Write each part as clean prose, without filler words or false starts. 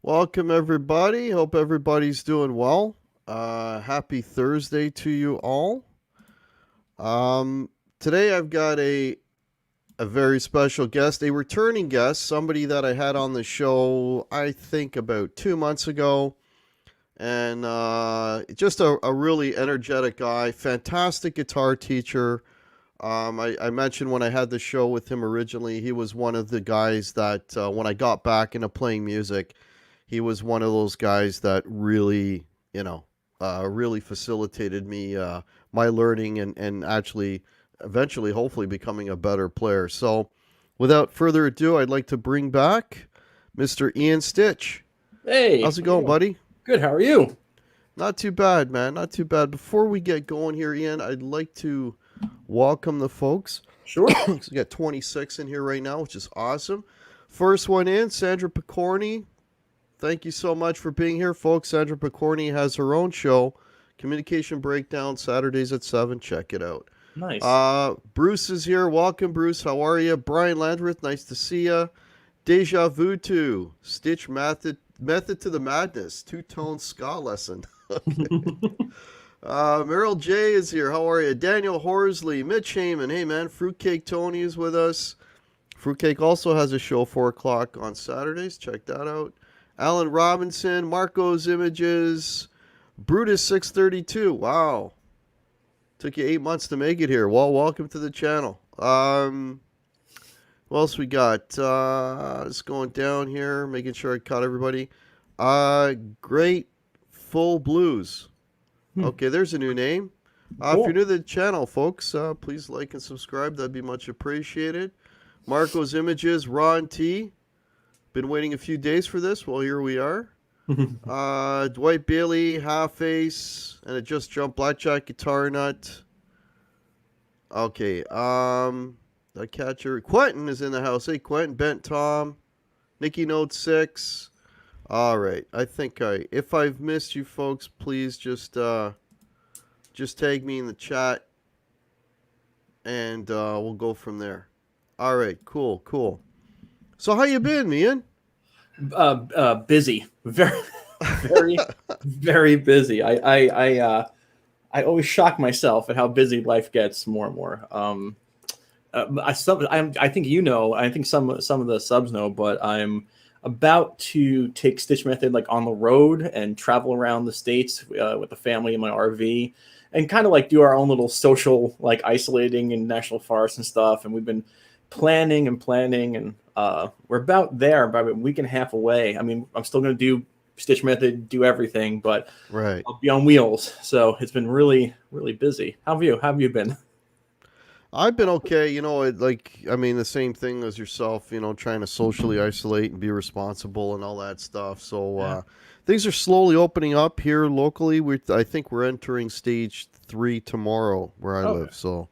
Welcome, everybody. Hope everybody's doing well. Happy Thursday to you all. Um, Today I've got a very special guest, a returning guest, somebody that I had on the show, I think, about 2 months ago. And just a really energetic guy, fantastic guitar teacher. I mentioned when I had the show with him originally, he was one of the guys that when I got back into playing music, he was one of those guys that really, really facilitated me my learning and actually eventually, hopefully, becoming a better player. So, without further ado, I'd like to bring back Mr. Ian Stich. Hey, How's it going, buddy? good. How are you? Not too bad, man. Not too bad. Before we get going here, Ian, I'd like to welcome the folks. Sure. So we got 26 in here right now, which is awesome. First one in, Sandra Picorni. Thank you so much for being here, folks. Sandra Picorni has her own show, Communication Breakdown, Saturdays at 7. Check it out. Nice. Bruce is here. Welcome, Bruce. How are you? Brian Landreth, nice to see you. Deja Vu 2, Stich Method to the Madness, two-tone ska lesson. Merrill J is here. How are you? Daniel Horsley, Mitch Heyman. Hey, man. Fruitcake Tony is with us. Fruitcake also has a show 4 o'clock on Saturdays. Check that out. Alan Robinson, Marco's Images, Brutus 632. Wow. Took you 8 months to make it here. Well, welcome to the channel. What else we got? Just going down here, making sure I caught everybody. Great Full Blues. Okay, there's a new name. If you're new to the channel, folks, please like and subscribe. That'd be much appreciated. Marco's Images, Ron T. Been waiting a few days for this. Well, here we are. Dwight Bailey, Half Ace, and it just jumped Blackjack Guitar Nut. Okay, the catcher Quentin is in the house. Hey, Quentin, Bent Tom, Nikki Note 6. All right, I think if I've missed you folks, please just tag me in the chat, and we'll go from there. All right, cool. So how you been, Ian? Busy. Very, very busy. I always shock myself at how busy life gets more and more. I think I think some of the subs know, but I'm about to take Stich Method like on the road and travel around the States with the family in my RV and kind of like do our own little social like isolating in national forests and stuff. And we've been planning and we're about a week and a half away. I mean, I'm still going to do Stich Method, do everything, but right. I'll be on wheels. So it's been really, really busy. How have you been? I've been okay. The same thing as yourself, trying to socially isolate and be responsible and all that stuff. So things are slowly opening up here locally. I think we're entering stage 3 tomorrow where I live. So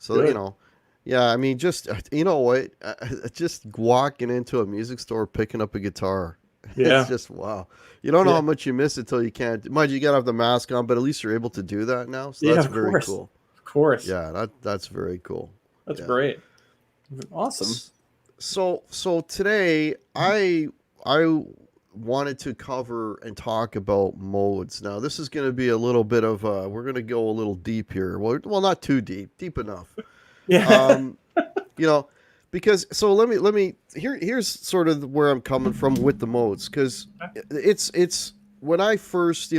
Good. yeah, I mean, just, what, just walking into a music store, picking up a guitar. Yeah. It's just, wow. You don't know how much you miss it till you can't. Mind you, got to have the mask on, but at least you're able to do that now. So that's very cool. Of course. Yeah, that's very cool. That's great. Awesome. So today I wanted to cover and talk about modes. Now this is going to be a little bit of we're going to go a little deep here. Well, not too deep enough. Yeah. Because let me here's sort of where I'm coming from with the modes, because it's when I first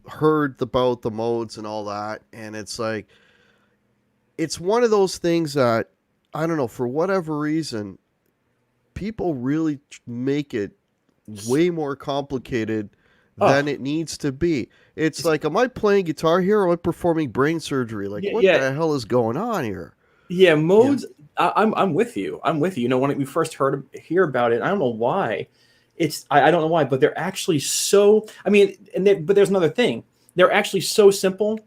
heard about the modes and all that, and it's like it's one of those things that I don't know, for whatever reason people really make it way more complicated than it needs to be. It's like, am I playing Guitar Hero or am I performing brain surgery? Like, what the hell is going on here? Yeah, modes. Yeah. I'm with you. When we first hear about it, I don't know why. I don't know why, but they're actually so. I mean, but there's another thing. They're actually so simple,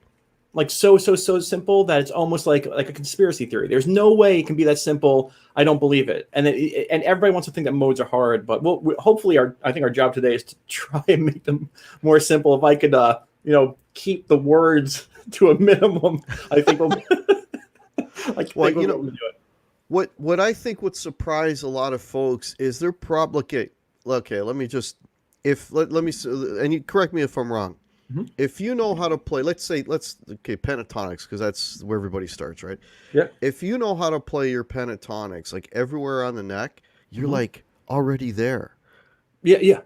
like so simple that it's almost like a conspiracy theory. There's no way it can be that simple. I don't believe it. And everybody wants to think that modes are hard, but hopefully I think our job today is to try and make them more simple. If I could, keep the words to a minimum, I think we'll. What I think would surprise a lot of folks is they're probably okay. Let me just if let me and you correct me if I'm wrong. If you know how to play, okay, pentatonics, because that's where everybody starts, right? Yeah. If you know how to play your pentatonics, like everywhere on the neck, you're like already there. Yeah.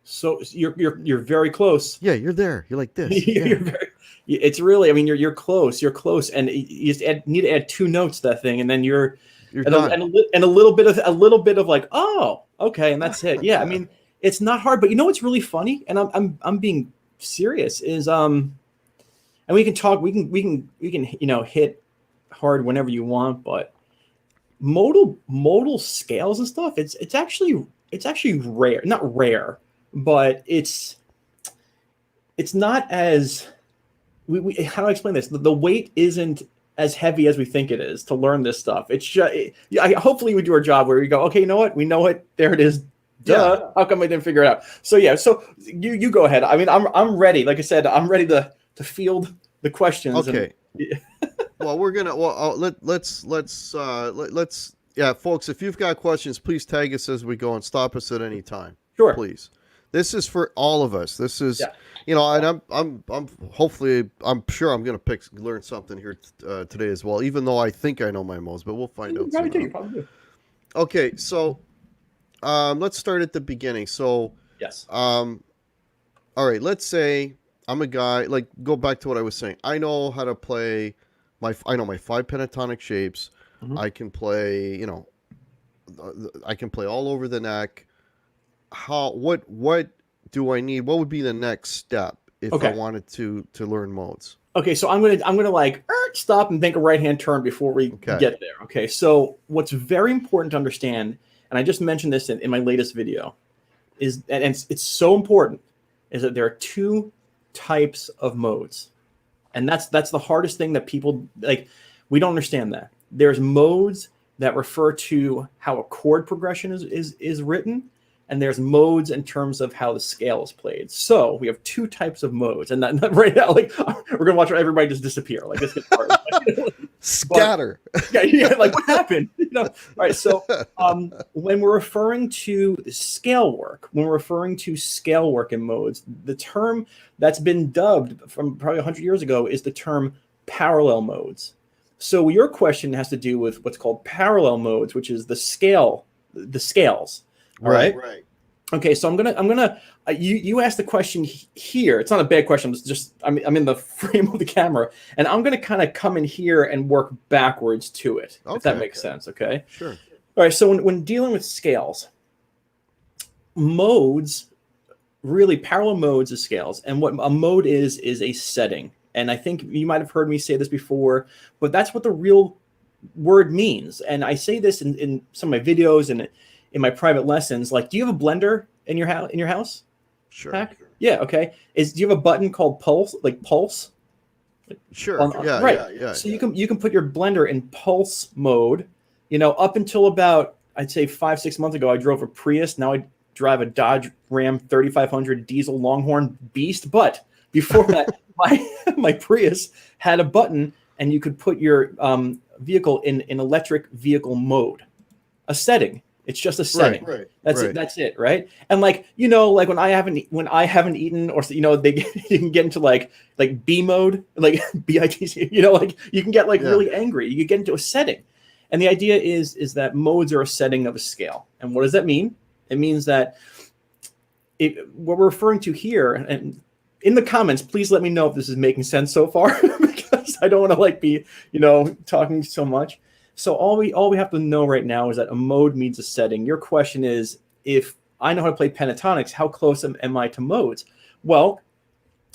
So you're very close. Yeah, you're there. You're like this. You're very, it's really, I mean, you're close. You're close, and you just need to add 2 notes to that thing, and then you're done. And a little bit of like, oh, okay, and that's it. Yeah, I mean, it's not hard, but you know what's really funny, and I'm being serious, is and we can talk, we can hit hard whenever you want, but modal scales and stuff, it's actually rare, not rare, but it's not as how do I explain this? The weight isn't as heavy as we think it is to learn this stuff. It's just, hopefully we do our job where we go, okay, you know what? We know it. There it is. Duh. Yeah. How come I didn't figure it out? So yeah, so you go ahead. I mean, I'm ready. Like I said, I'm ready to field the questions. Okay. Well, we're gonna. Well, let's. Yeah, folks, if you've got questions, please tag us as we go and stop us at any time. Sure. Please. This is for all of us. This is, and I'm hopefully, I'm sure I'm going to learn something here today as well, even though I think I know my modes, but we'll find out. You probably do. Okay, so let's start at the beginning. So, yes. All right, let's say I'm a guy, like, go back to what I was saying. I know how to play I know my 5 pentatonic shapes. I can play, I can play all over the neck. What do I need? What would be the next step if I wanted to learn modes? Okay, so I'm gonna like stop and make a right-hand turn before we get there. Okay, so what's very important to understand, and I just mentioned this in my latest video, is and it's so important, is that there are 2 types of modes, and that's the hardest thing that people like. We don't understand that. There's modes that refer to how a chord progression is written. And there's modes in terms of how the scale is played. So we have 2 types of modes, and that right now, like, we're gonna watch everybody just disappear. Like, this gets hard. Scatter. Yeah. Like, what happened? All right. So when we're referring to scale work, in modes, the term that's been dubbed from probably 100 years ago is the term parallel modes. So your question has to do with what's called parallel modes, which is the scales. All right. Okay, so I'm gonna. You asked the question here. It's not a bad question. It's just I'm in the frame of the camera, and I'm gonna kind of come in here and work backwards to it. If that makes sense. Okay. Sure. All right. So when dealing with scales, modes, really parallel modes is scales, and what a mode is a setting. And I think you might have heard me say this before, but that's what the real word means. And I say this in some of my videos and in my private lessons. Like, do you have a blender in your house? Sure. Pack? Yeah. Okay. Do you have a button called pulse? Like pulse? Sure. Right. Yeah. So you can put your blender in pulse mode. Up until about, I'd say 5-6 months ago, I drove a Prius. Now I drive a Dodge Ram 3500 diesel Longhorn beast. But before that, my Prius had a button, and you could put your vehicle in electric vehicle mode, a setting. It's just a setting. Right. That's it. Right. And like when I haven't eaten, or you can get into like B mode, like BITC. Like you can get really angry. You can get into a setting, and the idea is that modes are a setting of a scale. And what does that mean? It means that what we're referring to here, and in the comments, please let me know if this is making sense so far, because I don't want to be talking so much. So all we have to know right now is that a mode means a setting. Your question is, if I know how to play pentatonics, how close am I to modes? Well,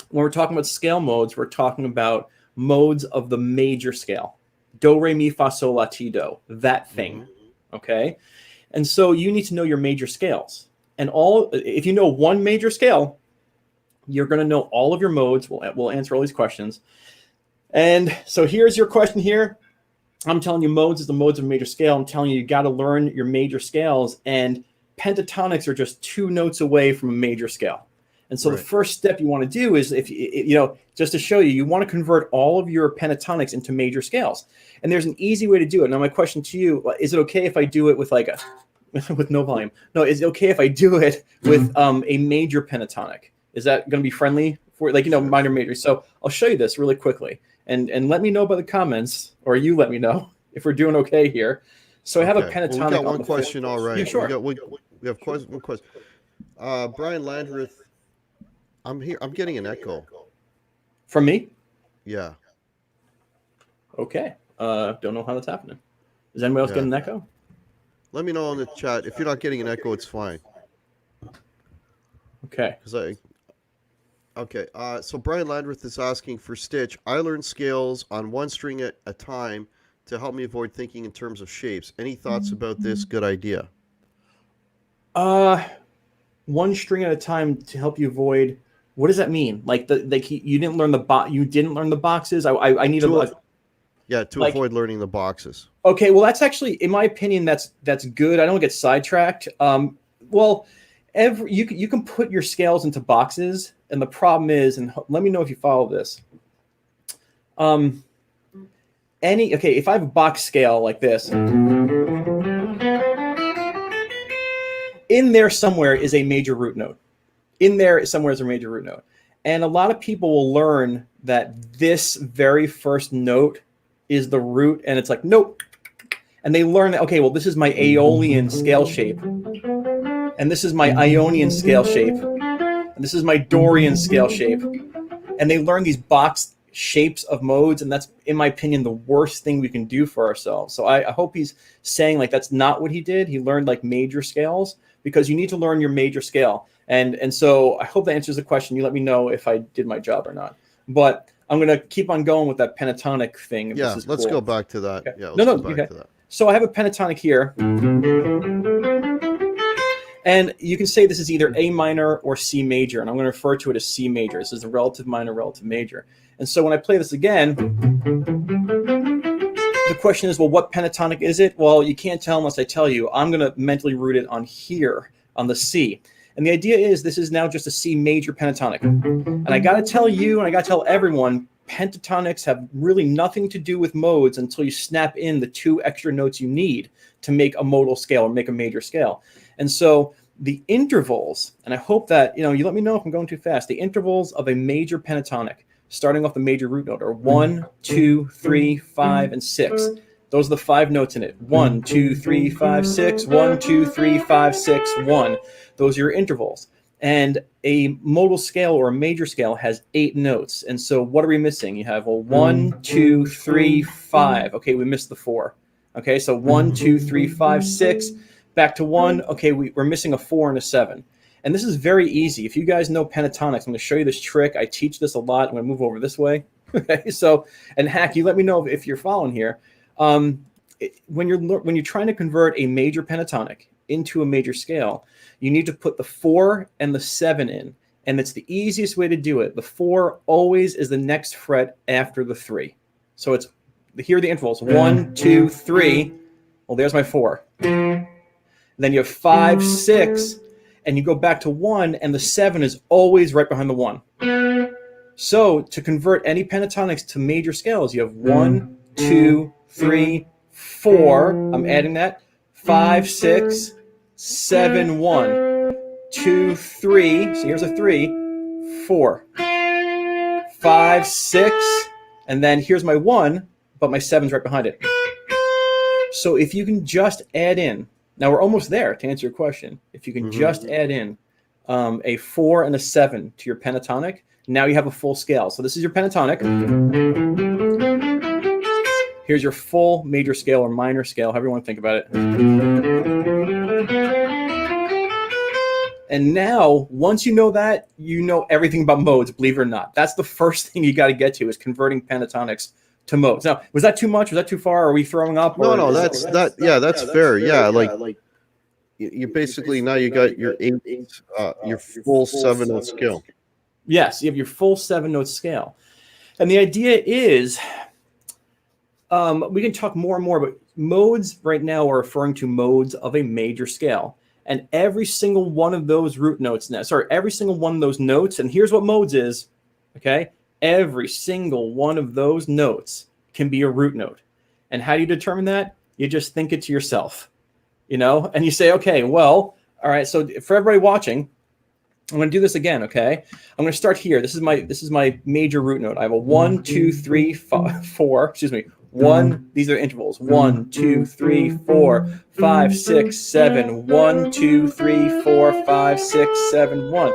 when we're talking about scale modes, we're talking about modes of the major scale. Do, re, mi, fa, sol, la, ti, do. That thing. Okay? And so you need to know your major scales. And if you know one major scale, you're going to know all of your modes. We'll answer all these questions. And so here's your question here. I'm telling you, modes is the modes of a major scale. I'm telling you got to learn your major scales, and pentatonics are just 2 notes away from a major scale. And so the first step you want to do is, if just to show you want to convert all of your pentatonics into major scales. And there's an easy way to do it. Now, my question to you, is it okay if I do it with like with no volume. No, is it okay if I do it with a major pentatonic? Is that going to be friendly for minor major? So I'll show you this really quickly, and let me know by the comments, or you let me know if we're doing okay here. So I have a pentatonic. Well, we got one question already. Yeah, sure. We have one question. Brian Landreth, I'm here. I'm getting an echo. From me? Yeah. Okay. Don't know how that's happening. Is anybody else getting an echo? Let me know in the chat. If you're not getting an echo, it's fine. Okay. Okay. So Brian Landreth is asking for Stitch. I learn scales on one string at a time to help me avoid thinking in terms of shapes. Any thoughts about this? Good idea. One string at a time to help you avoid. What does that mean? Like you didn't learn the boxes. I need to avoid learning the boxes. Okay, well that's actually, in my opinion, that's good. I don't get sidetracked. Well, you can put your scales into boxes, and the problem is, and let me know if you follow this. If I have a box scale like this, in there somewhere is a major root note. In there somewhere is a major root note. And a lot of people will learn that this very first note is the root, and it's like, nope. And they learn that, okay, well, this is my Aeolian scale shape. And this is my Ionian scale shape. And this is my Dorian scale shape. And they learn these box shapes of modes, and that's, in my opinion, the worst thing we can do for ourselves. So I hope he's saying like that's not what he did. He learned like major scales, because you need to learn your major scale. And so I hope that answers the question. You let me know if I did my job or not. But I'm going to keep on going with that pentatonic thing. Yeah, let's go back to that. Okay. Yeah, let's go back to that. So I have a pentatonic here. And you can say this is either A minor or C major, and I'm going to refer to it as C major. This is the relative minor, relative major. And so when I play this again, the question is, well, what pentatonic is it? Well, you can't tell unless I tell you. I'm going to mentally root it on here, on the C. And the idea is this is now just a C major pentatonic. And I got to tell you, and I got to tell everyone, pentatonics have really nothing to do with modes until you snap in the 2 extra notes you need to make a modal scale or make a major scale. And so the intervals, and I hope that, you let me know if I'm going too fast, the intervals of a major pentatonic, starting off the major root note, are 1, 2, 3, 5, and 6. Those are the 5 notes in it. 1, 2, 3, 5, 6, 1, 2, 3, 5, 6, 1. Those are your intervals. And a modal scale or a major scale has 8 notes. And so what are we missing? You have 1, 2, 3, 5. Okay, we missed the 4. Okay, so 1, 2, 3, 5, 6. Back to 1. Okay, we're missing a 4 and a 7. And this is very easy. If you guys know pentatonics, I'm going to show you this trick. I teach this a lot. I'm going to move over this way. Okay, so, and Hack, you let me know if you're following here. When you're trying to convert a major pentatonic into a major scale, you need to put the 4 and the 7 in. And it's the easiest way to do it. The 4 always is the next fret after the 3. So here are the intervals. 1, 2, 3. Well, there's my 4. Then you have 5, 6, and you go back to 1, and the 7 is always right behind the 1. So to convert any pentatonics to major scales, you have 1, 2, 3, 4. I'm adding that. 5, 6, 7, 1. 2, 3. So here's a 3, 4. 5, 6, and then here's my 1, but my 7's right behind it. So if you can just add in, now we're almost there to answer your question. If you can just add in a 4 and a 7 to your pentatonic, now you have a full scale. So this is your pentatonic. Here's your full major scale or minor scale, however you want to think about it. And now, once you know that, you know everything about modes, believe it or not. That's the first thing you got to get to, is converting pentatonics to modes. Now, was that too much? Was that too far? Are we throwing up? No, that's fair. Yeah, like you basically, now you got your 8, your full 7-note scale. Yes, you have your full 7-note scale. And the idea is, we can talk more and more, but modes right now are referring to modes of a major scale. And every single one of those root notes, every single one of those notes, and here's what modes is, okay? Every single one of those notes can be a root note. And how do you determine that? You just think it to yourself. you know, and you say, okay, well, all right. So for everybody watching, I'm going to do this again. Okay. I'm going to start here. This is my major root note. I have a 1, 2, 3, 4, excuse me. One, these are intervals. 1, 2, 3, 4, 5, 6, 7. 1, 2, 3, 4, 5, 6, 7, 1.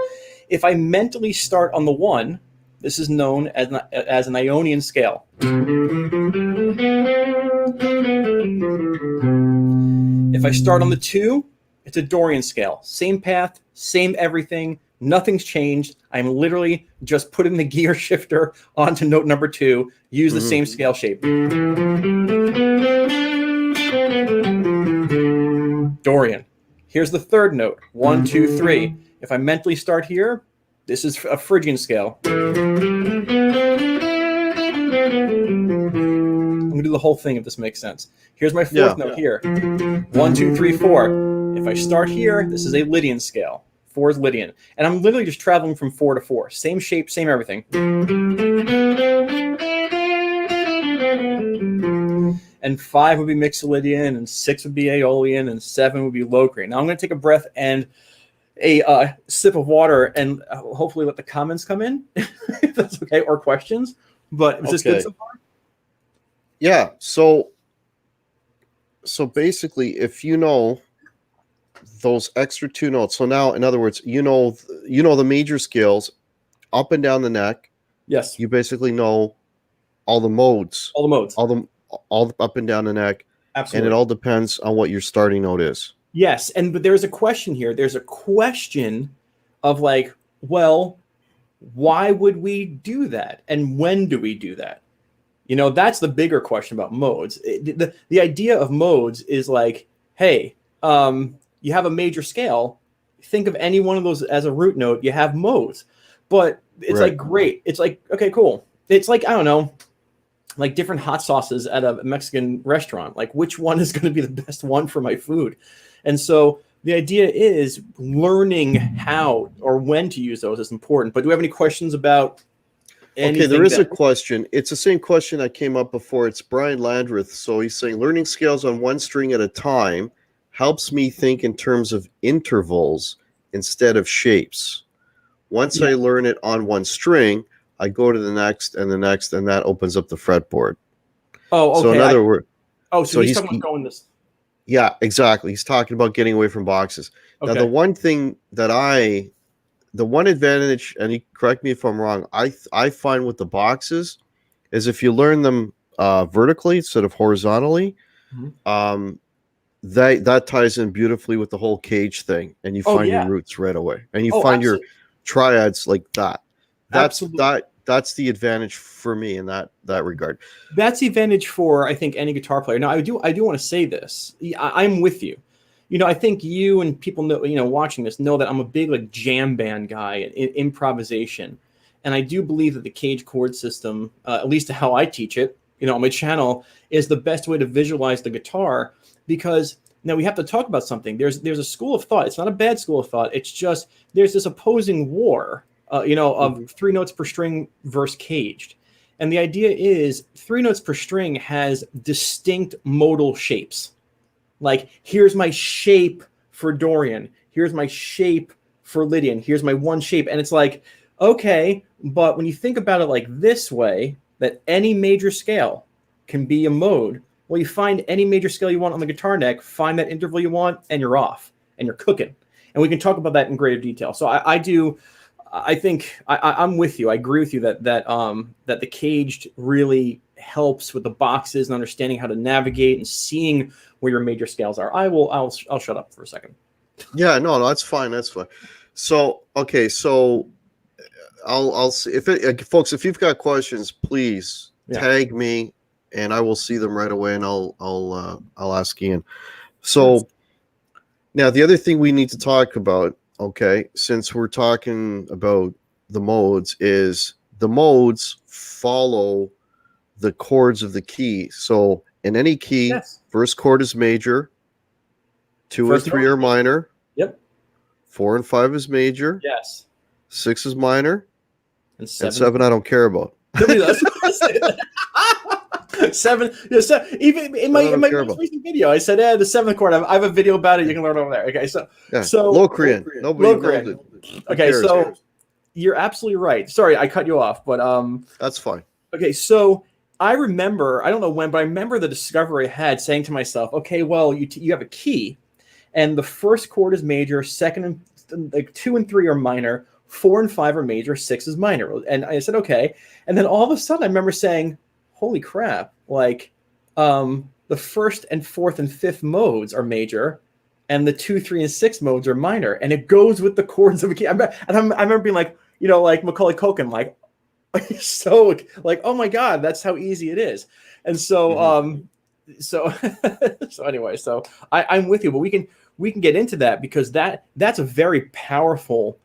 If I mentally start on the 1, this is known as an Ionian scale. If I start on the 2, it's a Dorian scale. Same path, same everything. Nothing's changed. I'm literally just putting the gear shifter onto note number 2, use the same scale shape. Dorian. Here's the third note. 1, 2, 3. If I mentally start here, this is a Phrygian scale. I'm going to do the whole thing if this makes sense. Here's my fourth note here. 1, 2, 3, 4. If I start here, this is a Lydian scale. 4 is Lydian. And I'm literally just traveling from 4 to 4. Same shape, same everything. And 5 would be Mixolydian, and 6 would be Aeolian, and 7 would be Locrian. Now I'm going to take a breath and a sip of water and hopefully let the comments come in, if that's okay, or questions. But is this good so far? Yeah. So basically, if you know those extra 2 notes, so now, in other words, you know the major scales up and down the neck. Yes. You basically know all the modes. All the modes. All up and down the neck. Absolutely. And it all depends on what your starting note is. Yes, but there's a question here. There's a question of like, well, why would we do that? And when do we do that? You know, that's the bigger question about modes. The idea of modes is like, hey, you have a major scale. Think of any one of those as a root note. You have modes. But it's like, great. It's like, okay, cool. It's like, I don't know, like different hot sauces at a Mexican restaurant. Like, which one is going to be the best one for my food? And so the idea is learning how or when to use those is important. But do we have any questions about anything? Okay, there is a question. It's the same question that came up before. It's Brian Landreth. So he's saying learning scales on one string at a time helps me think in terms of intervals instead of shapes. Once I learn it on one string, I go to the next, and that opens up the fretboard. Oh, okay. So in other words, so he's talking about going this. Yeah, exactly. He's talking about getting away from boxes. Okay. Now, the one thing that the one advantage, and you correct me if I'm wrong, I find with the boxes is if you learn them vertically instead of horizontally, that ties in beautifully with the whole cage thing, and you find your roots right away, and you find your triads like that. That's the advantage for me in that regard. That's the advantage for, I think, any guitar player. Now, I do want to say this. I'm with you. You know, I think you and people know, you know, watching this know that I'm a big like jam band guy in improvisation, and I do believe that the cage chord system, at least how I teach it, you know, on my channel, is the best way to visualize the guitar. Because now we have to talk about something. There's a school of thought. It's not a bad school of thought. It's just there's this opposing war. Of 3 notes per string versus caged. And the idea is 3 notes per string has distinct modal shapes. Like, here's my shape for Dorian. Here's my shape for Lydian. Here's my one shape. And it's like, okay, but when you think about it like this way, that any major scale can be a mode, well, you find any major scale you want on the guitar neck, find that interval you want, and you're off, and you're cooking. And we can talk about that in greater detail. So I think I'm with you. I agree with you that the caged really helps with the boxes and understanding how to navigate and seeing where your major scales are. I'll shut up for a second. Yeah, no, that's fine. That's fine. So okay, so I'll see folks, if you've got questions, please tag me, and I will see them right away, and I'll ask Ian. So now the other thing we need to talk about. Okay, since we're talking about the modes, is the modes follow the chords of the key. So in any key, first chord is major, 2 and 3 are minor. Yep. 4 and 5 is major. Yes. 6 is minor. And 7 I don't care about. Seven. Even in my most recent video, I said, the seventh chord. I have a video about it. You can learn over there. Okay, so Locrian. Nobody knows it. Okay, so you're absolutely right. Sorry, I cut you off, but that's fine. Okay, so I remember, I don't know when, but I remember the discovery I had saying to myself, okay, well, you have a key, and the first chord is major, second and like 2 and 3 are minor, 4 and 5 are major, 6 is minor. And I said, okay. And then all of a sudden I remember saying, holy crap, like the first and fourth and fifth modes are major, and the 2, 3, and 6 modes are minor. And it goes with the chords of a key. I remember being like, like Macaulay Culkin, like, so like, oh my God, that's how easy it is. And so, so anyway, so I'm with you, but we can get into that, because that's a very powerful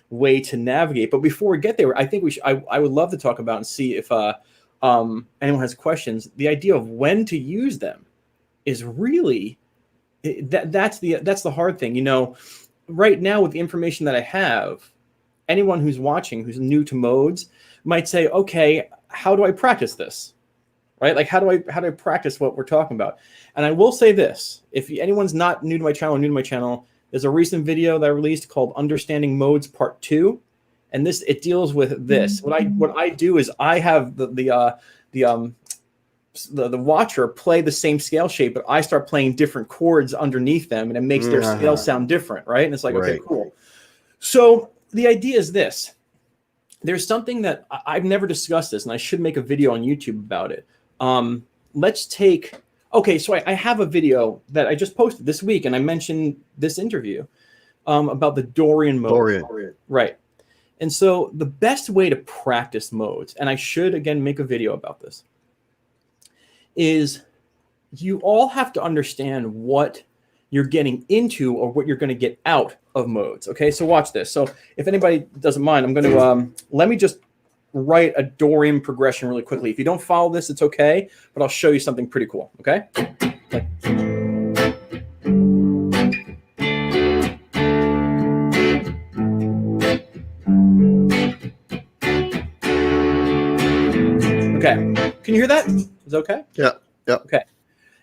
way to navigate. But before we get there, I think I would love to talk about and see if anyone has questions. The idea of when to use them is really that's the hard thing. Right now, with the information that I have, anyone who's watching who's new to modes might say, okay, how do I practice this? Right? Like, how do I practice what we're talking about? And I will say this: if anyone's not new to my channel, there's a recent video that I released called "Understanding Modes Part 2," and it deals with this. What I do is I have the watcher play the same scale shape, but I start playing different chords underneath them, and it makes their scale sound different, right? And it's like, okay, cool. So the idea is this. There's something that I've never discussed this, and I should make a video on YouTube about it. Let's take, so I have a video that I just posted this week, and I mentioned this interview about the Dorian mode. Dorian. Right. And so the best way to practice modes, and I should, again, make a video about this, is you all have to understand what you're getting into or what you're going to get out of modes. Okay, so watch this. So if anybody doesn't mind, I'm going to let me just write a Dorian progression really quickly. If you don't follow this, it's okay, but I'll show you something pretty cool. Okay. Okay. Can you hear that? Is it okay? Yeah. Yeah. Okay.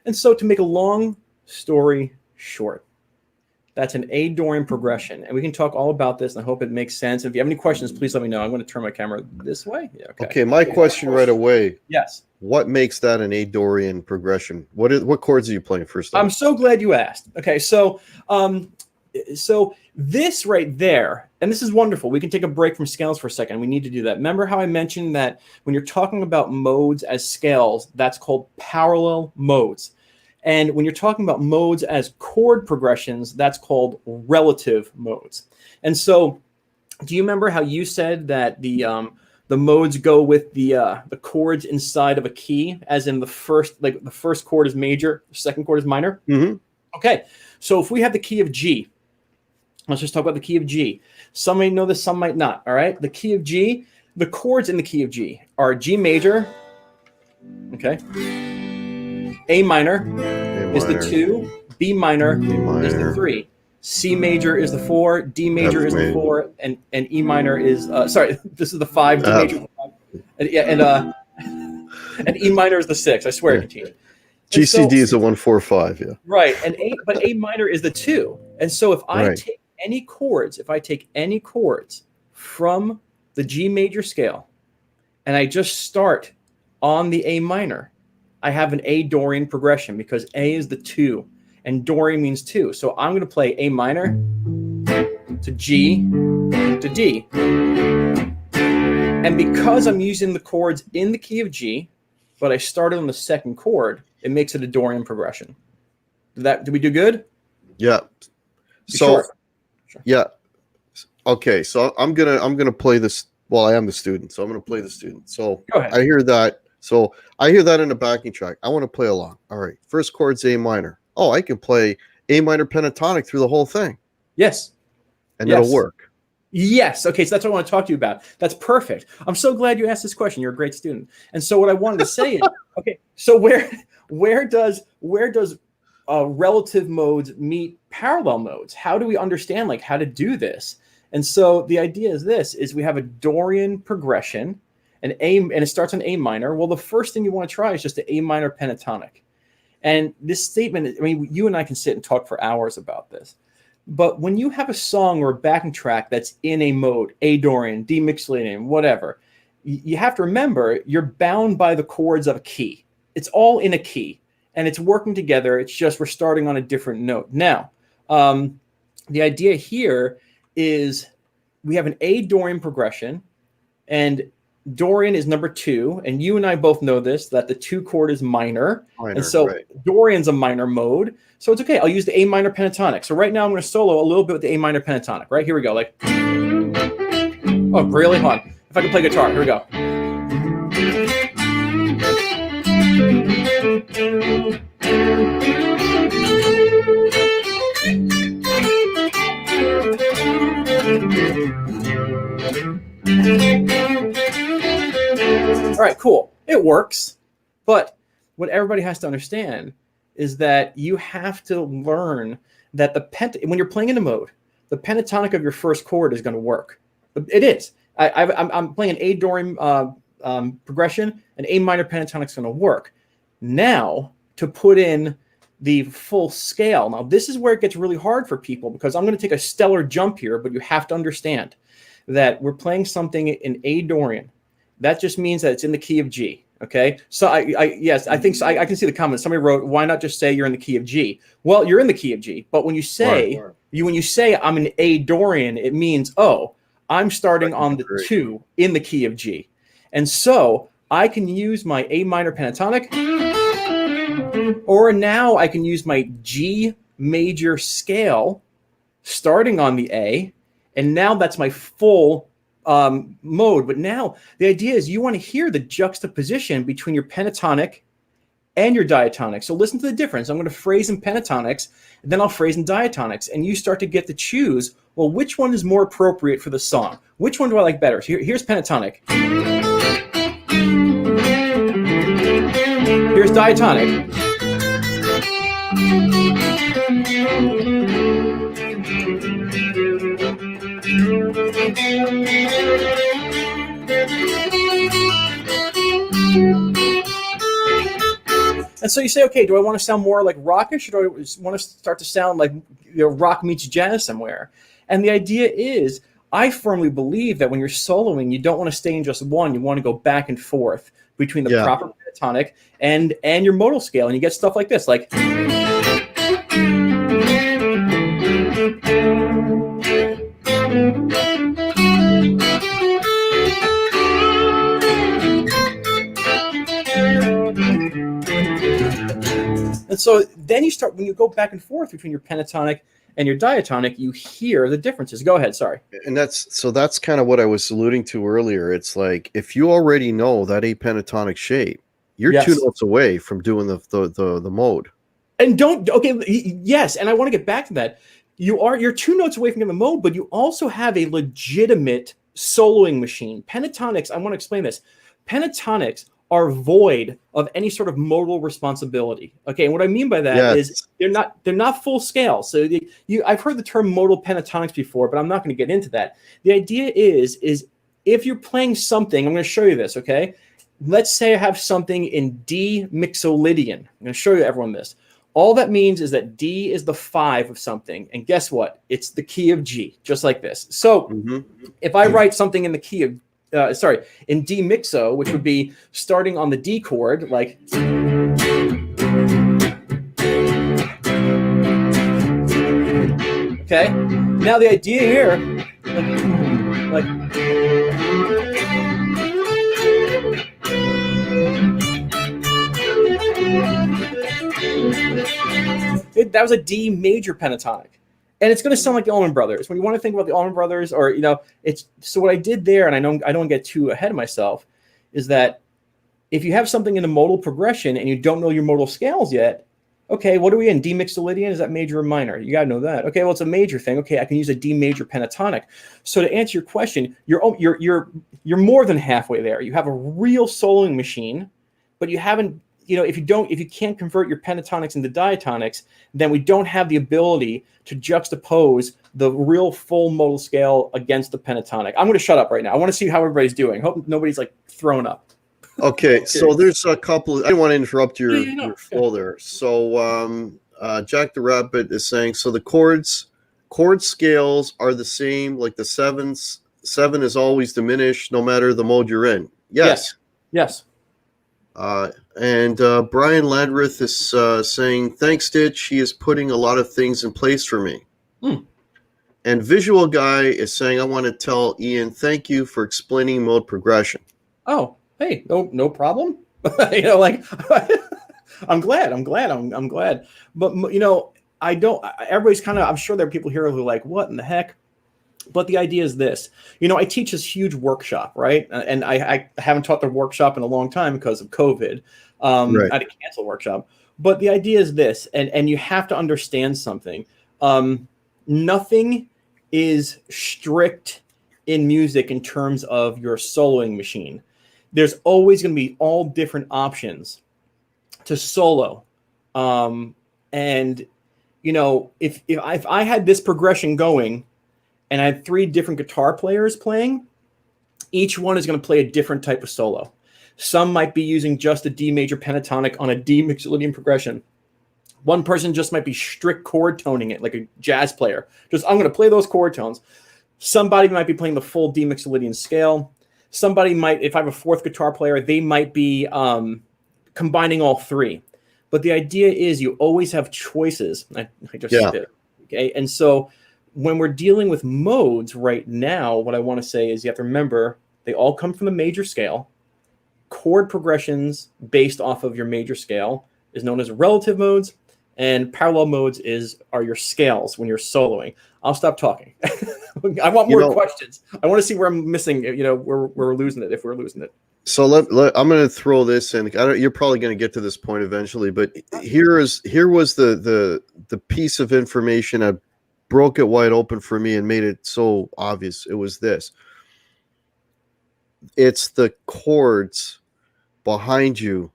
And so to make a long story short, that's an A Dorian progression, and we can talk all about this, and I hope it makes sense. If you have any questions, please let me know. I'm going to turn my camera this way. Yeah, okay. My question right away. Yes. What makes that an A Dorian progression? What chords are you playing first? I'm so glad you asked. Okay, so this right there, and this is wonderful. We can take a break from scales for a second. We need to do that. Remember how I mentioned that when you're talking about modes as scales, that's called parallel modes. And when you're talking about modes as chord progressions, that's called relative modes. And so do you remember how you said that the modes go with the chords inside of a key, as in the first chord is major, the second chord is minor? Mm-hmm. Okay, so if we have the key of G, let's just talk about the key of G. Some may know this, some might not, all right? The key of G, the chords in the key of G are G major, okay? A minor is the 2, B minor is the 3, C major is the 4, D major is the 4, and E minor is this is the 5, D major is the 5, and E minor is the 6. I swear to you. GCD is a 1, 4, 5. Yeah. Right, but A minor is the 2, and so if I take any chords, from the G major scale, and I just start on the A minor, I have an A Dorian progression, because A is the 2 and Dorian means 2. So I'm going to play A minor to G to D. And because I'm using the chords in the key of G, but I started on the second chord, it makes it a Dorian progression. Did we do good? Yeah. So yeah. Okay, so I'm gonna play this. Well, I am the student, so I'm gonna play the student. So go ahead. I hear that. So I hear that in the backing track. I want to play along. All right. First chord's A minor. Oh, I can play A minor pentatonic through the whole thing. Yes. And that'll work. Yes. Okay. So that's what I want to talk to you about. That's perfect. I'm so glad you asked this question. You're a great student. And so what I wanted to say is, okay, so where does relative modes meet parallel modes? How do we understand how to do this? And so the idea is we have a Dorian progression. and it starts on A minor. Well, the first thing you want to try is just the A minor pentatonic. And this statement, I mean, you and I can sit and talk for hours about this. But when you have a song or a backing track that's in a mode, A dorian, D mixolydian, whatever, you have to remember you're bound by the chords of a key. It's all in a key, and it's working together. It's just we're starting on a different note. Now, the idea here is we have an A dorian progression, and dorian is number 2, and you and I both know this, that the 2 chord is minor, and so right. dorian's a minor mode, so it's okay. I'll use the A minor pentatonic. So right now I'm going to solo a little bit with the A minor pentatonic. Right, here we go. Like, oh, really? Hold on. If I can play guitar, here we go. All right, cool. It works. But what everybody has to understand is that you have to learn that when you're playing in a mode, the pentatonic of your first chord is going to work. It is. I'm playing an A dorian progression, an A minor pentatonic is going to work. Now, to put in the full scale. Now, this is where it gets really hard for people, because I'm going to take a stellar jump here, but you have to understand that we're playing something in A dorian. That just means that it's in the key of G. Okay, so yes, I think so. I can see the comments. Somebody wrote, "Why not just say you're in the key of G?" Well, you're in the key of G, but when you say when you say I'm in A dorian, it means, oh, I'm starting on the 2 in the key of G, and so I can use my A minor pentatonic, or now I can use my G major scale, starting on the A, and now that's my full mode. But now the idea is you want to hear the juxtaposition between your pentatonic and your diatonic. So listen to the difference. I'm going to phrase in pentatonics, and then I'll phrase in diatonics, and you start to get to choose, well, which one is more appropriate for the song? Which one do I like better? So here's pentatonic. Here's diatonic. And so you say, okay, do I want to sound more like rockish, or do I want to start to sound like, you know, rock meets jazz somewhere? And the idea is, I firmly believe that when you're soloing, you don't want to stay in just one. You want to go back and forth between the proper pentatonic and your modal scale, and you get stuff like this, like. And so then you start, when you go back and forth between your pentatonic and your diatonic, you hear the differences. Go ahead, sorry. And that's kind of what I was alluding to earlier. It's like, if you already know that A pentatonic shape, you're 2 notes away from doing the mode. And yes, and I want to get back to that. You're 2 notes away from getting the mode, but you also have a legitimate soloing machine. Pentatonics, I want to explain this. Pentatonics are void of any sort of modal responsibility. Okay, and what I mean by that is they're not full scale. So I've heard the term modal pentatonics before, but I'm not going to get into that. The idea is if you're playing something, I'm going to show you this. Okay, let's say I have something in D mixolydian. I'm going to show you everyone this. All that means is that D is the 5 of something, and guess what? It's the key of G, just like this. So if I write something in the key of in D mixo, which would be starting on the D chord, like. Okay, now the idea here, that was a D major pentatonic. And it's going to sound like the Allman Brothers. When you want to think about the Allman Brothers, or, you know, so what I did there, and I don't get too ahead of myself, is that if you have something in a modal progression and you don't know your modal scales yet, okay, what are we in? D mixolydian? Is that major or minor? You got to know that. Okay, well, it's a major thing. Okay, I can use a D major pentatonic. So to answer your question, you're more than halfway there. You have a real soloing machine, but you haven't if you can't convert your pentatonics into diatonics, then we don't have the ability to juxtapose the real full modal scale against the pentatonic. I'm going to shut up right now. I want to see how everybody's doing. Hope nobody's like thrown up. Okay, so there's a couple. I didn't want to interrupt your flow there. So Jack the Rabbit is saying, so the chord scales are the same, like the sevens. 7 is always diminished no matter the mode you're in. Yes. And Brian Ladrith is saying, thanks, Stitch. He is putting a lot of things in place for me. And Visual Guy is saying, I want to tell Ian, thank you for explaining mode progression. Oh, hey, no problem. Like I'm glad. But I don't. Everybody's kind of. I'm sure there are people here who are like, what in the heck? But the idea is this. I teach this huge workshop, right? And I haven't taught the workshop in a long time because of COVID. Right. I had to cancel the workshop. But the idea is this, and you have to understand something. Nothing is strict in music in terms of your soloing machine. There's always going to be all different options to solo. And if I had this progression going and I had 3 different guitar players playing, each one is going to play a different type of solo. Some might be using just a D major pentatonic on a D mixolydian progression. One person just might be strict chord toning it like a jazz player. Just, I'm going to play those chord tones. Somebody might be playing the full D mixolydian scale. Somebody might, if I have a 4th guitar player, they might be combining all 3. But the idea is you always have choices. I just did. Okay. And so when we're dealing with modes right now, what I want to say is you have to remember they all come from the major scale. Chord progressions based off of your major scale is known as relative modes, and parallel modes are your scales when you're soloing. I'll stop talking. I want more questions. I want to see where I'm missing, where we're losing it, if we're losing it. So I'm going to throw this in. You're probably going to get to this point eventually, but here was the piece of information that broke it wide open for me and made it so obvious. It was this. It's the chords behind you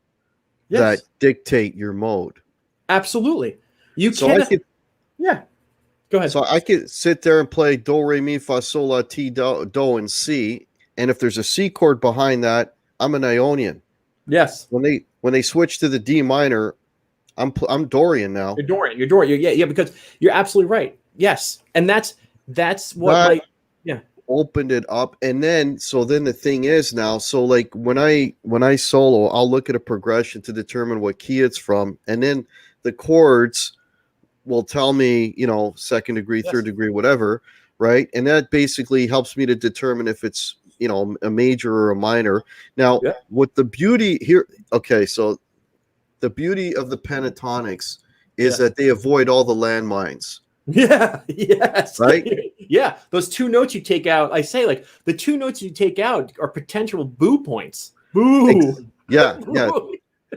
that dictate your mode. Absolutely. You can. Yeah. Go ahead. So I could sit there and play do, re, mi, fa, sol, la, ti, do, and C. And if there's a C chord behind that, I'm an Ionian. Yes. When they switch to the D minor, I'm Dorian now. You're Dorian. Yeah, because you're absolutely right. Yes. And that's what opened it up. And then the thing is now, so like when I solo, I'll look at a progression to determine what key it's from, and then the chords will tell me, 2nd degree, 3rd degree, whatever, right? And that basically helps me to determine if it's, a major or a minor. Now, what the beauty here, okay, so the beauty of the pentatonics is that they avoid all the landmines. Yeah, yes. Right? Yeah, those 2 notes you take out, I say, like, the 2 notes you take out are potential boo points. Boo! Yeah.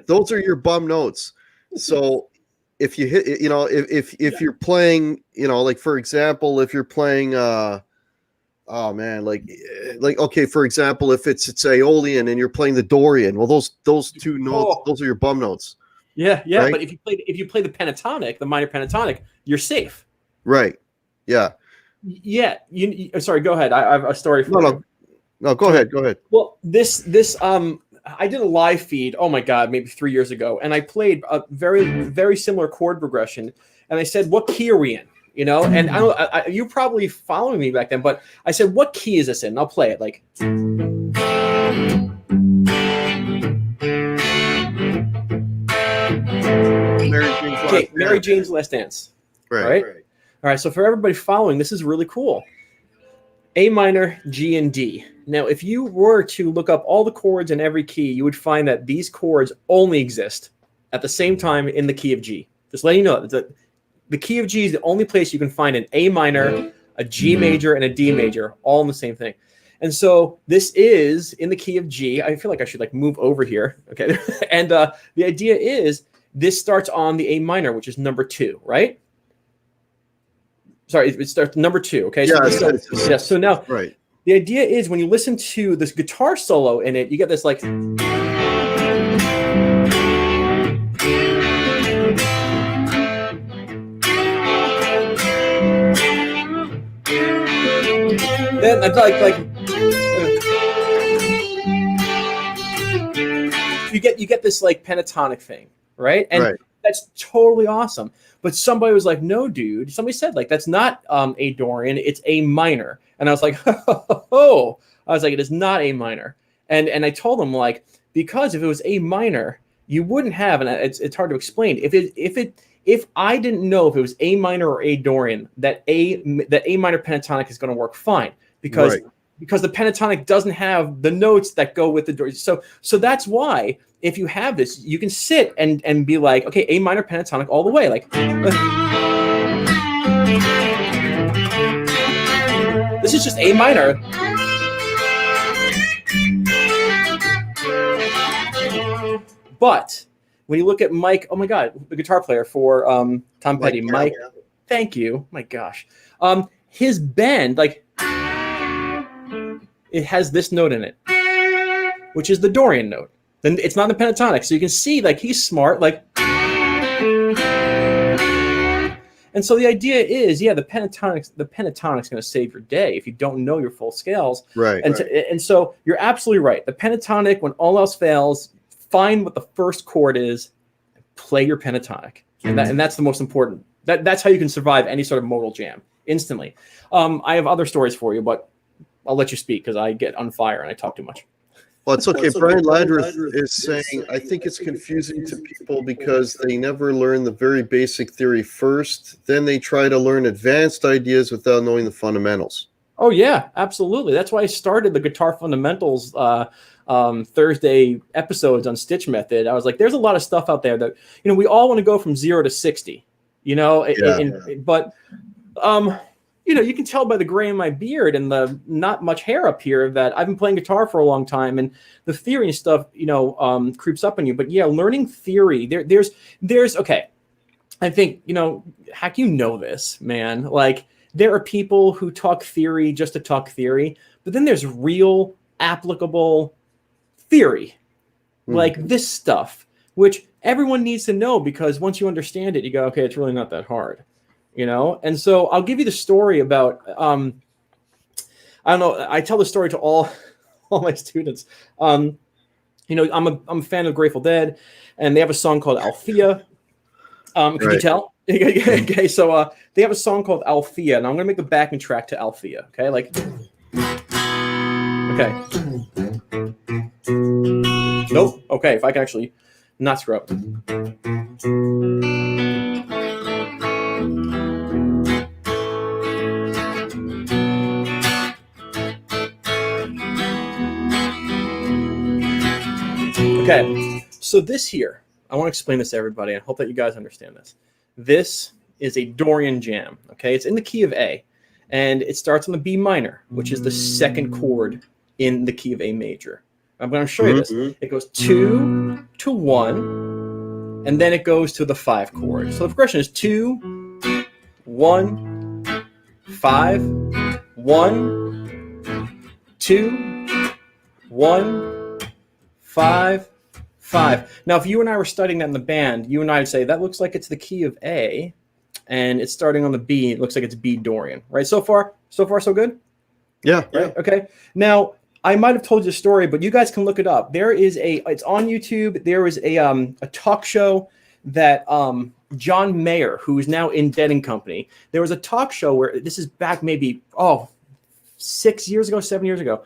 Those are your bum notes. So if you hit, if you're playing, like, for example, if you're playing, okay, for example, if it's Aeolian and you're playing the Dorian, well, those 2 notes, those are your bum notes. Yeah, right? But if you play the pentatonic, the minor pentatonic, you're safe. Right. Yeah. Yeah. Sorry. Go ahead. I have a story for you. No. Go ahead. Well, this I did a live feed. Oh my God, maybe 3 years ago, and I played a very, very similar chord progression. And I said, "What key are we in?" And you're probably following me back then, but I said, "What key is this in?" And I'll play it like. Mary Jane's Last Dance. Right. All right. So for everybody following, this is really cool. A minor, G, and D. Now, if you were to look up all the chords in every key, you would find that these chords only exist at the same time in the key of G. Just letting you know that the key of G is the only place you can find an A minor, a G major, and a D major, all in the same thing. And so this is in the key of G. I feel like I should move over here. Okay. And the idea is this starts on the A minor, which is number 2, right? Sorry, it starts number 2. Okay. So now, right. The idea is when you listen to this guitar solo in it, you get this like. you get this like pentatonic thing, right? And Right. that's totally awesome. But somebody was like, no, dude. Somebody said like that's not A Dorian, it's A minor. And I was like, oh, I was like, it is not A minor. And I told him like, because if it was A minor, you wouldn't have, and it's hard to explain. If I didn't know if it was A minor or A Dorian, that A minor pentatonic is going to work fine because the pentatonic doesn't have the notes that go with the Dorian. So that's why if you have this, you can sit and be like, okay, A minor pentatonic all the way, like. This is just A minor. But when you look at Mike, oh my God, the guitar player for Tom Petty, Mike, thank you. My gosh. His bend, like, it has this note in it, which is the Dorian note. Then it's not the pentatonic. So you can see, like, he's smart, like. And so the idea is, yeah, the pentatonic's going to save your day if you don't know your full scales. Right. And so you're absolutely right. The pentatonic, when all else fails, find what the first chord is, play your pentatonic, and that's the most important. That's how you can survive any sort of modal jam instantly. I have other stories for you, but I'll let you speak because I get on fire and I talk too much. Well, it's okay. Brian Ladrith is saying, I think it's confusing to people because they never learn the very basic theory first. Then they try to learn advanced ideas without knowing the fundamentals. Oh, yeah, absolutely. That's why I started the Guitar Fundamentals Thursday episodes on Stich Method. I was like, there's a lot of stuff out there that, we all want to go from 0 to 60, but you can tell by the gray in my beard and the not much hair up here that I've been playing guitar for a long time, and the theory and stuff, creeps up on you. But yeah, learning theory, there's okay. I think, Hack, this, man. Like, there are people who talk theory just to talk theory, but then there's real applicable theory, like this stuff, which everyone needs to know, because once you understand it, you go, okay, it's really not that hard. And so I'll give you the story about, I don't know, I tell the story to all my students. I'm a fan of Grateful Dead, and they have a song called Alfia. Can you tell? Okay, so they have a song called Alfia, and I'm going to make the backing track to Alfia, okay? Like, okay. Nope. Okay, if I can actually not screw up. Okay, so this here, I want to explain this to everybody. I hope that you guys understand this. This is a Dorian jam, okay? It's in the key of A, and it starts on the B minor, which is the second chord in the key of A major. I'm going to show you this. It goes 2 to 1, and then it goes to the 5 chord. So the progression is 2, 1, 5, 1, 2, 1, 5, 5. Now, if you and I were studying that in the band, you and I would say that looks like it's the key of A, and it's starting on the B. It looks like it's B Dorian, right? So far, so good? Yeah. Right? Yeah. Okay. Now, I might have told you a story, but you guys can look it up. It's on YouTube. There is a talk show that John Mayer, who is now in Dead & Company, there was a talk show where, this is back maybe, 7 years ago,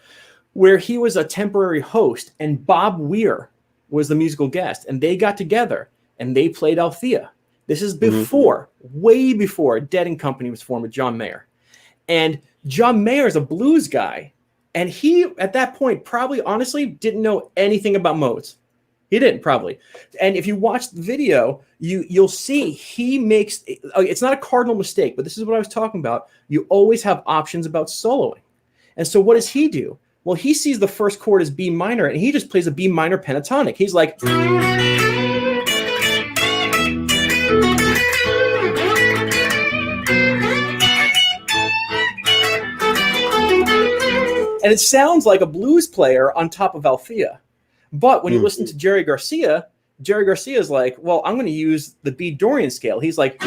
where he was a temporary host, and Bob Weir was the musical guest, and they got together and they played Alfia. This is before, way before Dead & Company was formed with John Mayer. And John Mayer is a blues guy, and he, at that point, probably honestly didn't know anything about modes. He didn't, probably. And if you watch the video, you'll see he makes, it's not a cardinal mistake, but this is what I was talking about. You always have options about soloing. And so what does he do? Well, he sees the first chord as B minor, and he just plays a B minor pentatonic. He's like... And it sounds like a blues player on top of Alfia. But when you listen to Jerry Garcia is like, well, I'm going to use the B Dorian scale. He's like...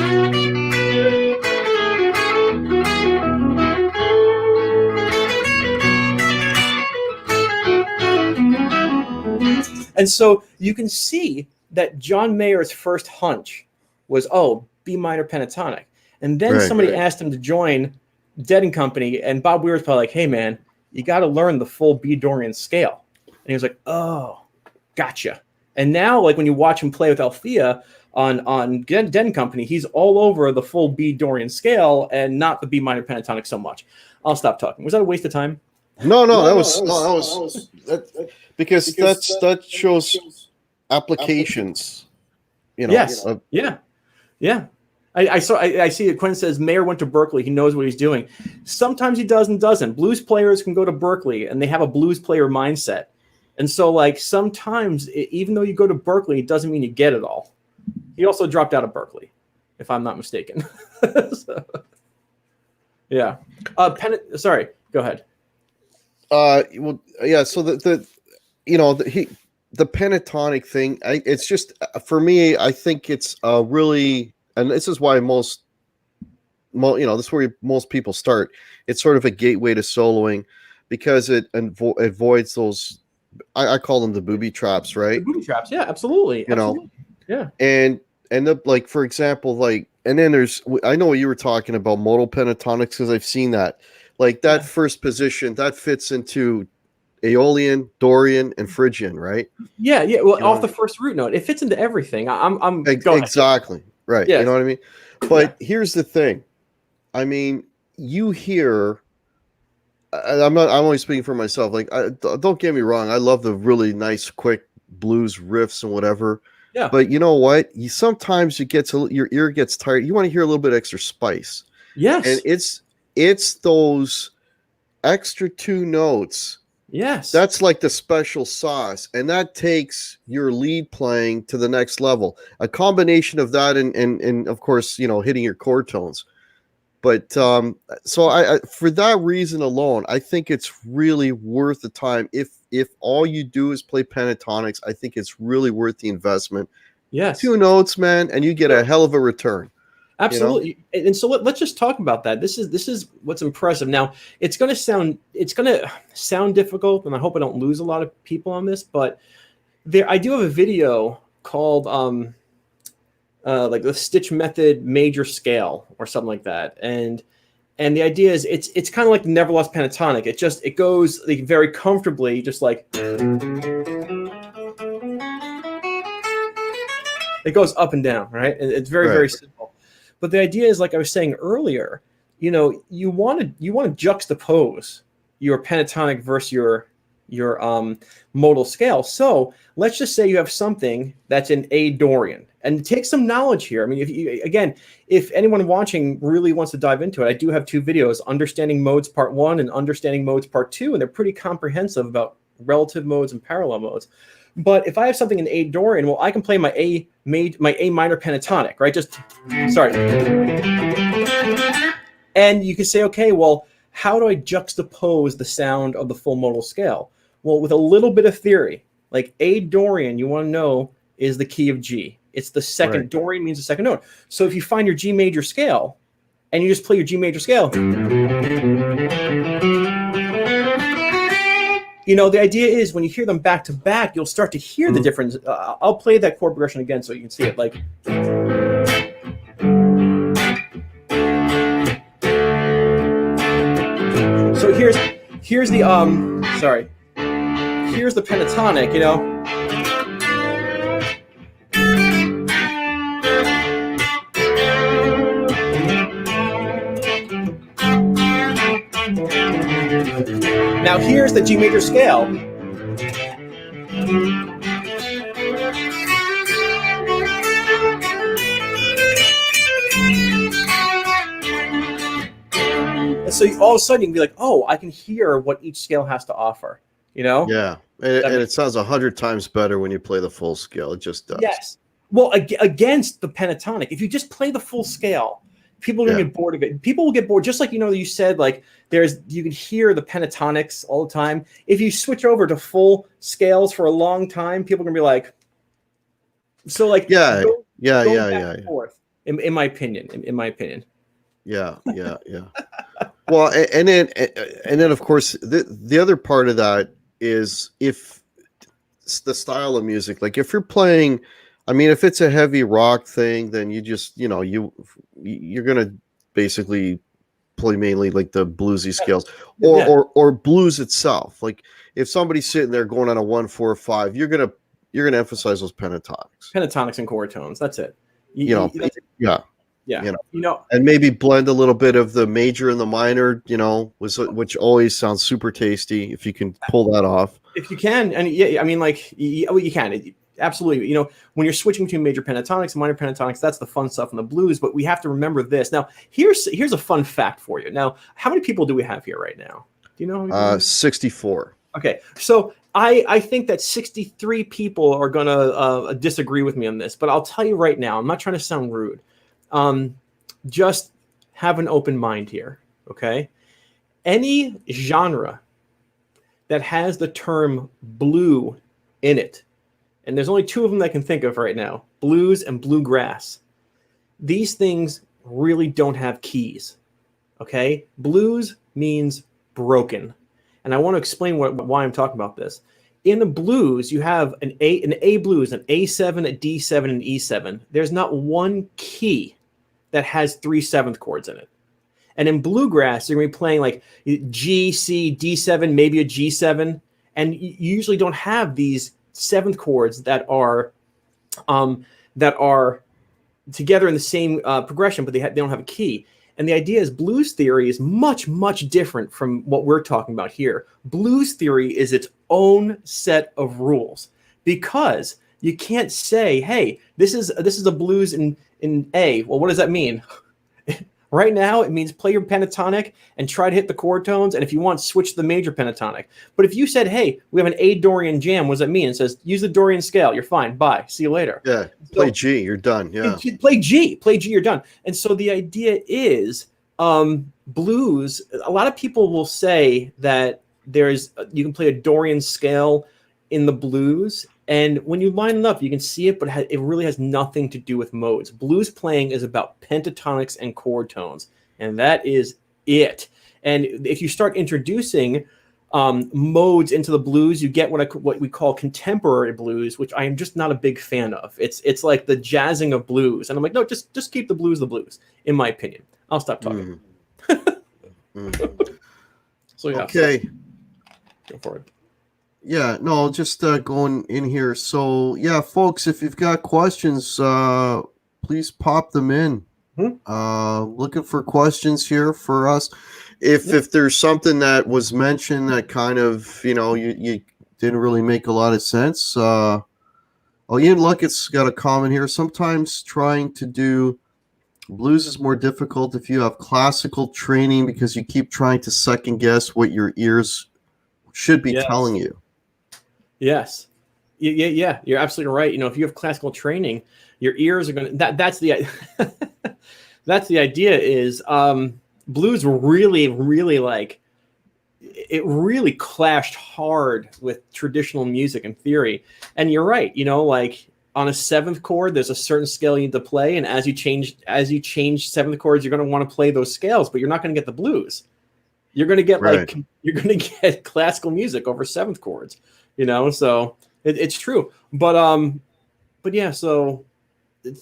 And so you can see that John Mayer's first hunch was, oh, B minor pentatonic. And then somebody asked him to join Dead and Company, and Bob Weir was probably like, hey, man, you got to learn the full B Dorian scale. And he was like, oh, gotcha. And now, like, when you watch him play with Alfia on Dead and Company, he's all over the full B Dorian scale and not the B minor pentatonic so much. I'll stop talking. Was that a waste of time? No, that was because that shows applications. You know. Yes. Yeah. I see it. Quinn says Mayer went to Berkeley. He knows what he's doing. Sometimes he does and doesn't. Blues players can go to Berkeley and they have a blues player mindset. And so, like, sometimes even though you go to Berkeley, it doesn't mean you get it all. He also dropped out of Berkeley, if I'm not mistaken. So, yeah. Sorry. Go ahead. Well, yeah. So the pentatonic thing. It's just for me. I think it's really, and this is why this is where most people start. It's sort of a gateway to soloing because it avoids those. I call them the booby traps, right? The booby traps. Yeah, absolutely. Yeah. And like, for example, like, and then I know what you were talking about, modal pentatonics, because I've seen that. Like that first position, that fits into Aeolian, Dorian, and Phrygian, right? Yeah. Well, off the first root note, it fits into everything. I'm exactly right. Yes. You know what I mean? But here's the thing. I mean, you hear. I'm only speaking for myself. Like, don't get me wrong. I love the really nice, quick blues riffs and whatever. Yeah. But you know what? Sometimes your ear gets tired. You want to hear a little bit extra spice. Yes. And it's those extra two notes. Yes. That's like the special sauce, and that takes your lead playing to the next level. A combination of that and of course, hitting your chord tones. But so I for that reason alone, I think it's really worth the time. If all you do is play pentatonics, I think it's really worth the investment. Yes. 2 notes, man, and you get a hell of a return. Absolutely. And so let's just talk about that. This is what's impressive. Now, it's going to sound difficult, and I hope I don't lose a lot of people on this, but I do have a video called like the Stich Method major scale or something like that. And the idea is it's kind of like the Never Lost pentatonic. It goes like very comfortably, just like it goes up and down, right? And it's very simple. But the idea is, like I was saying earlier, you want to juxtapose your pentatonic versus your modal scale. So let's just say you have something that's in A Dorian, and take some knowledge here. I mean, if anyone watching really wants to dive into it, I do have 2 videos, Understanding Modes Part 1 and Understanding Modes Part 2, and they're pretty comprehensive about relative modes and parallel modes. But if I have something in A Dorian, well, I can play my A minor pentatonic, right? And you can say, okay, well, how do I juxtapose the sound of the full modal scale? Well, with a little bit of theory, like A Dorian, you want to know is the key of G. It's the second. Right. Dorian means the second note. So if you find your G major scale and you just play your G major scale, the idea is when you hear them back to back, you'll start to hear the difference. I'll play that chord progression again so you can see it. Like, so here's the here's the pentatonic, Now here's the G major scale. And so all of a sudden you can be like, oh, I can hear what each scale has to offer, Yeah, and it sounds 100 times better when you play the full scale. It just does. Yes. Well, against the pentatonic, if you just play the full scale, people are going to get bored of it. People will get bored, just like you said, like you can hear the pentatonics all the time. If you switch over to full scales for a long time, people are going to be like, so like yeah. Forth, in my opinion. Yeah. Well, and then of course the other part of that is if the style of music. Like if you're playing, I mean, if it's a heavy rock thing, then you just, you're gonna basically play mainly like the bluesy scales, or Yeah. or blues itself. Like if somebody's sitting there going on a 1-4-5, you're gonna emphasize those pentatonics. Pentatonics and chord tones. That's it. Yeah, Yeah. and maybe blend a little bit of the major and the minor, which always sounds super tasty if you can pull that off. If you can, and yeah, I mean, like you can. Absolutely. When you're switching between major pentatonics and minor pentatonics, that's the fun stuff in the blues. But we have to remember this. Now, here's a fun fact for you. Now, how many people do we have here right now? Do you know? 64. Okay, so I think that 63 people are gonna disagree with me on this, but I'll tell you right now. I'm not trying to sound rude. Just have an open mind here. Okay, any genre that has the term blue in it. And there's only two of them that I can think of right now, blues and bluegrass. These things really don't have keys, okay? Blues means broken. And I want to explain why I'm talking about this. In the blues, you have an A blues, an A7, a D7, and an E7. There's not one key that has 3 7th chords in it. And in bluegrass, you're going to be playing like G, C, D7, maybe a G7. And you usually don't have these 7th chords that are together in the same progression, but they don't have a key. And the idea is blues theory is much, much different from what we're talking about here. Blues theory is its own set of rules because you can't say, hey, this is a blues in A. Well, what does that mean? Right now, it means play your pentatonic and try to hit the chord tones. And if you want, switch to the major pentatonic. But if you said, hey, we have an A Dorian jam, what does that mean? It says, use the Dorian scale. You're fine. Bye. See you later. Yeah. Play G. You're done. Yeah. Play G. Play G. You're done. And so the idea is blues. A lot of people will say that you can play a Dorian scale in the blues. And when you line it up, you can see it, but it really has nothing to do with modes. Blues playing is about pentatonics and chord tones, and that is it. And if you start introducing modes into the blues, you get what we call contemporary blues, which I am just not a big fan of. It's like the jazzing of blues, and I'm like, no, just keep the blues, in my opinion. I'll stop talking. So yeah. Okay. Go for it. Yeah, no, just going in here. So, yeah, folks, if you've got questions, please pop them in. Looking for questions here for us. If there's something that was mentioned that kind of, you didn't really make a lot of sense. Ian Luckett's got a comment here. Sometimes trying to do blues is more difficult if you have classical training because you keep trying to second guess what your ears should be telling you. Yes. Yeah. You're absolutely right. If you have classical training, your ears are going to, that's the idea is blues really, really it really clashed hard with traditional music and theory. And you're right. On a 7th chord, there's a certain scale you need to play. And as you change 7th chords, you're going to want to play those scales, but you're not going to get the blues. You're going to get you're going to get classical music over 7th chords. So it's true, but yeah. So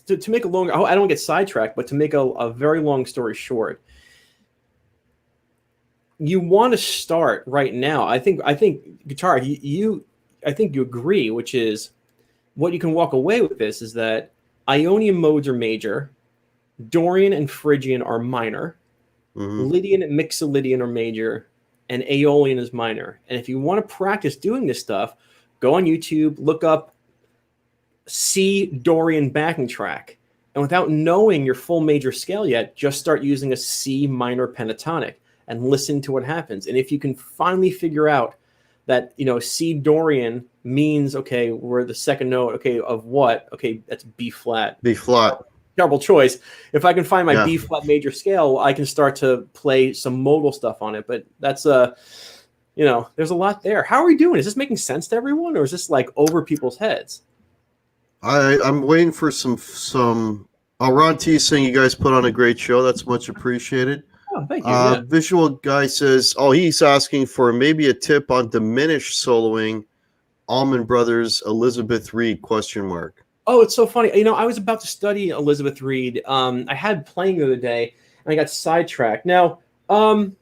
to make a long, I don't get sidetracked, but to make a very long story short, you want to start right now. I think guitar. I think you agree, which is what you can walk away with. This is that Ionian modes are major, Dorian and Phrygian are minor, Lydian and Mixolydian are major, and Aeolian is minor. And if you want to practice doing this stuff, go on YouTube, look up C Dorian backing track. And without knowing your full major scale yet, just start using a C minor pentatonic and listen to what happens. And if you can finally figure out that, C Dorian means, okay, we're the second note, okay, of what? Okay, that's B flat. B flat. Terrible choice. If I can find my B flat major scale, I can start to play some modal stuff on it. But that's there's a lot there. How are we doing? Is this making sense to everyone, or is this over people's heads? I'm waiting for some. Ron T is saying you guys put on a great show. That's much appreciated. Oh, thank you. Visual guy says, he's asking for maybe a tip on diminished soloing Allman Brothers, Elizabeth Reed, ? Oh, it's so funny. You know, I was about to study Elizabeth Reed. I had playing the other day, and I got sidetracked. Now, let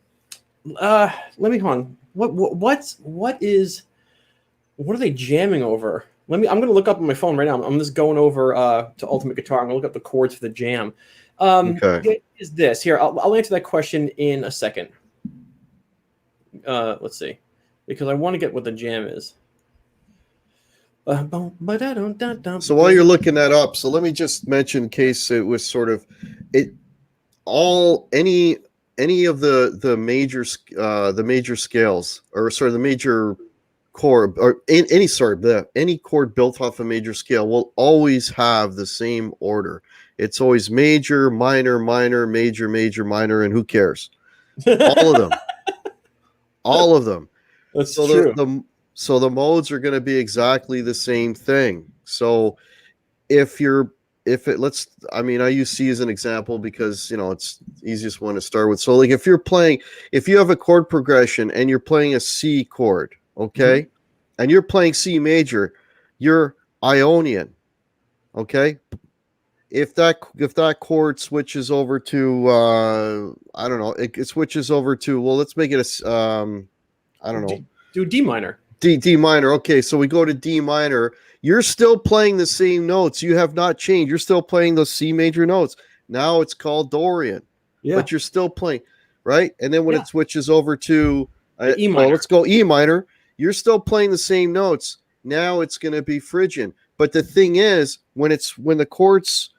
me hold on. What are they jamming over? I'm going to look up on my phone right now. I'm just going over to Ultimate Guitar. I'm going to look up the chords for the jam. Okay. Is this here? I'll answer that question in a second. Let's see, because I want to get what the jam is. So while you're looking that up, so let me just mention, in case it was sort of any of the major scales, or sort of the major chord, or any chord built off a major scale will always have the same order. It's always major, minor, minor, major, major, minor, and who cares? All of them. All of them. That's true. So the modes are going to be exactly the same thing. So I use C as an example because, you know, it's the easiest one to start with. So like if you have a chord progression and you're playing a C chord, okay, and you're playing C major, you're Ionian, okay. If that chord switches over to I don't know, it switches over to, well, let's make it a I don't know, do D minor. D minor. Okay, so we go to D minor. You're still playing the same notes. You have not changed. You're still playing those C major notes. Now it's called Dorian. Yeah. But you're still playing, right? And then when it switches over to E minor. Well, let's go E minor. You're still playing the same notes. Now it's going to be Phrygian. But the thing is, when the chords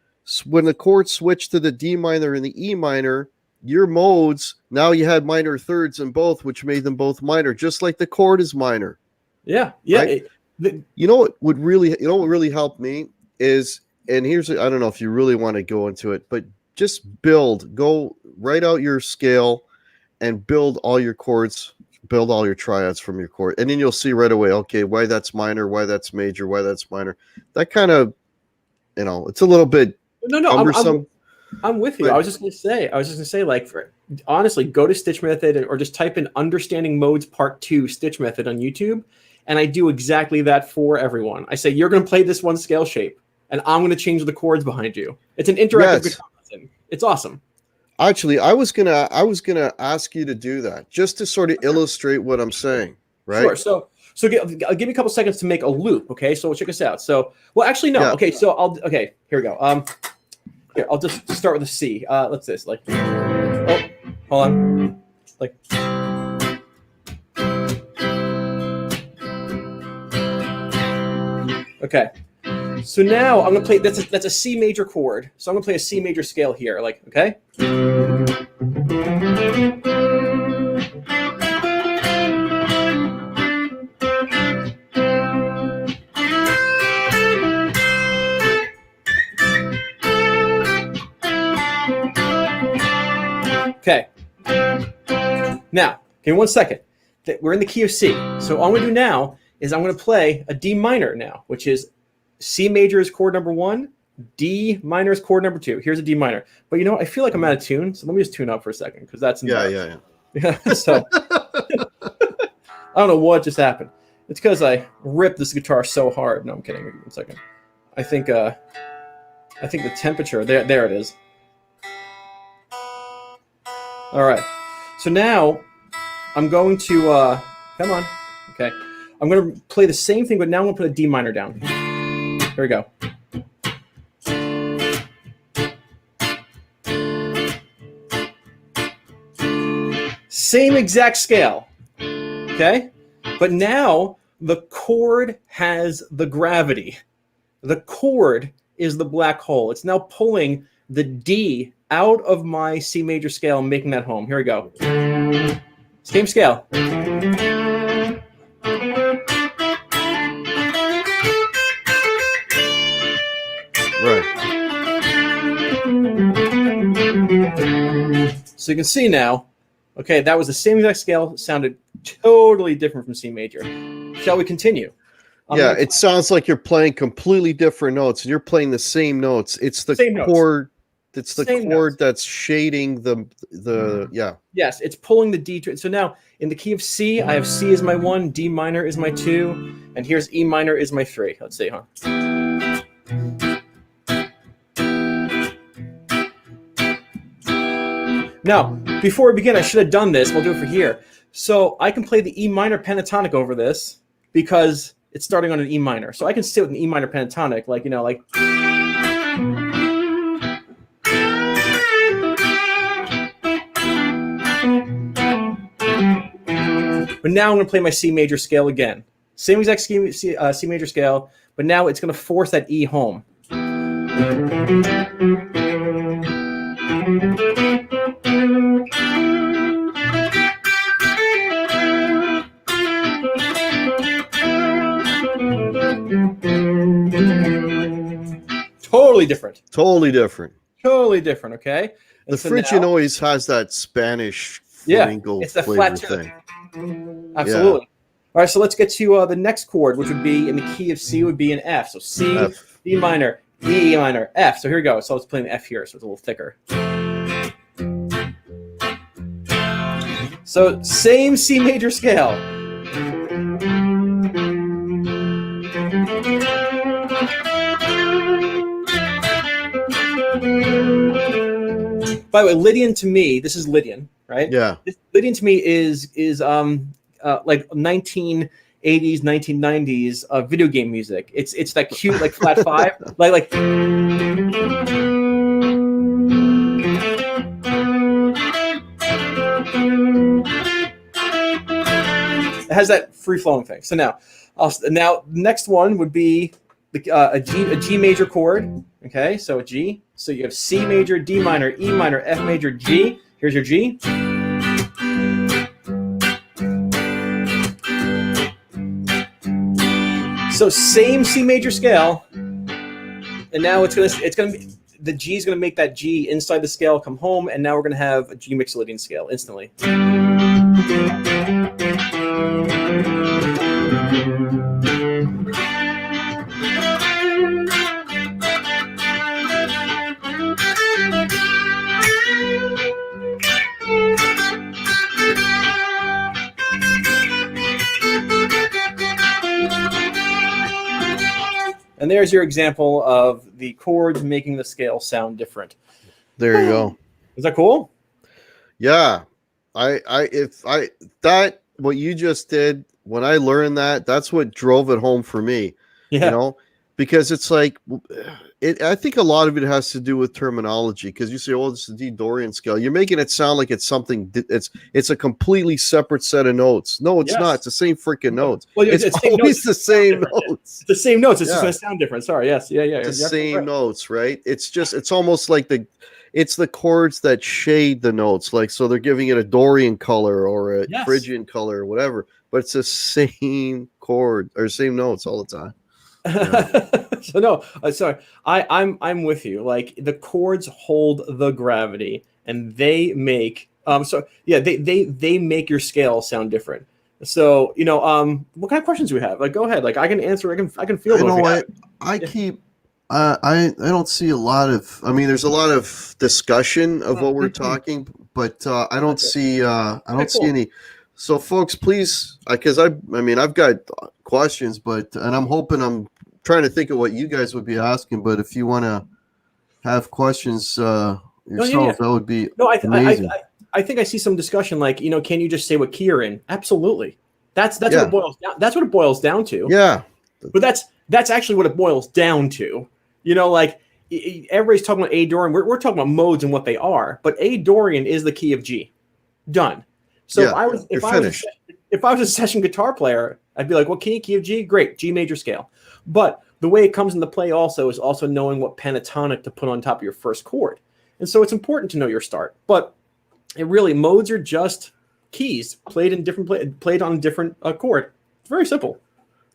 switch to the D minor and the E minor, your modes, now you had minor thirds in both, which made them both minor, just like the chord is minor. Yeah. Right? You know what really helped me is, and here's, I don't know if you really want to go into it, but just go write out your scale and build all your chords, build all your triads from your chord, and then you'll see right away, okay, why that's minor, why that's major, why that's minor. That kind of, you know, it's a little bit cumbersome. I'm with you. But I was just gonna say, like, honestly, go to Stich Method or just type in "Understanding Modes Part 2 Stich Method" on YouTube, and I do exactly that for everyone. I say you're gonna play this one scale shape, and I'm gonna change the chords behind you. It's an interactive guitar lesson. It's awesome. Actually, I was gonna ask you to do that just to sort of illustrate what I'm saying. Right. Sure. So give me a couple seconds to make a loop. Okay. So check this out. So, well, actually, no. Yeah. Okay. So here we go. Here, I'll just start with a C. Let's this, like, oh, hold on, like, okay. So now I'm gonna play. That's a C major chord. So I'm gonna play a C major scale here, like, okay. Okay. Now, give me 1 second. We're in the key of C. So all I'm going to do now is I'm going to play a D minor now, which is C major is chord number 1, D minor is chord number 2. Here's a D minor. But you know what? I feel like I'm out of tune, so let me just tune up for a second because that's yeah. So I don't know what just happened. It's because I ripped this guitar so hard. No, I'm kidding. Give me 1 second. I think the temperature there it is. All right, so now I'm going to, come on, okay. I'm going to play the same thing, but now I'm going to put a D minor down. Here we go. Same exact scale, okay? But now the chord has the gravity. The chord is the black hole. It's now pulling the D out of my C major scale and making that home. Here we go. Same scale. Right. So you can see now, okay, that was the same exact scale. It sounded totally different from C major. Shall we continue? Yeah, it sounds like you're playing completely different notes, and you're playing the same notes. It's the chord. It's the Same chord notes. that's shading the yeah. Yes, it's pulling the D. So now in the key of C, I have C as my 1, D minor is my 2, and here's E minor is my 3. Let's see, huh? Now, before we begin, I should have done this. We'll do it for here. So I can play the E minor pentatonic over this because it's starting on an E minor. So I can sit with an E minor pentatonic, like, you know, like. But now I'm going to play my C major scale again. Same exact C major scale, but now it's going to force that E home. Totally different. Totally different. Totally different, okay? And The so Phrygian now, always has that Spanish flamenco it's the flavor flat thing. Absolutely. All right, so let's get to the next chord, which would be in the key of C, would be an F. So C, F. D minor, E minor, F. So here we go. So let's play an F here, so it's a little thicker. So same C major scale. By the way, Lydian to me, this is Lydian, right? Yeah. Lydian to me is like 1980s, 1990s video game music. It's that cute like flat 5, like. It has that free flowing thing. So now next one would be a G major chord. Okay, so a G. So you have C major, D minor, E minor, F major, G. Here's your G. So same C major scale, and now it's gonna be the G is gonna make that G inside the scale come home, and now we're gonna have a G mixolydian scale instantly. And there's your example of the chords making the scale sound different. There you go. Is that cool? Yeah. That what you just did, when I learned that, that's what drove it home for me. Yeah. You know, because it's like I think a lot of it has to do with terminology, because you say, oh, this is the D Dorian scale. You're making it sound like it's something, it's a completely separate set of notes. No, it's not. It's the same freaking notes. Well, it's always the same notes. It's the same notes. It's just going to sound different. Sorry. Yes. Yeah. It's the same notes, right? It's almost like it's the chords that shade the notes. Like, so they're giving it a Dorian color or a Phrygian color or whatever, but it's the same chord or same notes all the time. Yeah. So no, sorry. I'm with you. Like, the chords hold the gravity, and they make they make your scale sound different. So, you know, what kind of questions do we have? Like, go ahead. Like, I can answer. I can feel. You know what? I don't see a lot of. I mean, there's a lot of discussion of what we're talking, but I don't see. I don't see any. So, folks, please, because I've got questions, and I'm trying to think of what you guys would be asking. But if you want to have questions yourself, that would be amazing. I think I see some discussion, like, you know, can you just say what key you're in? Absolutely. That's what it boils down. That's what it boils down to. Yeah. But that's actually what it boils down to. You know, like, everybody's talking about A Dorian. We're talking about modes and what they are. But A Dorian is the key of G. Done. So if I was a session guitar player, I'd be like, what key of G? Great, G major scale. But the way it comes into play also is also knowing what pentatonic to put on top of your first chord. And so it's important to know your start. But modes are just keys played on a different chord. It's very simple.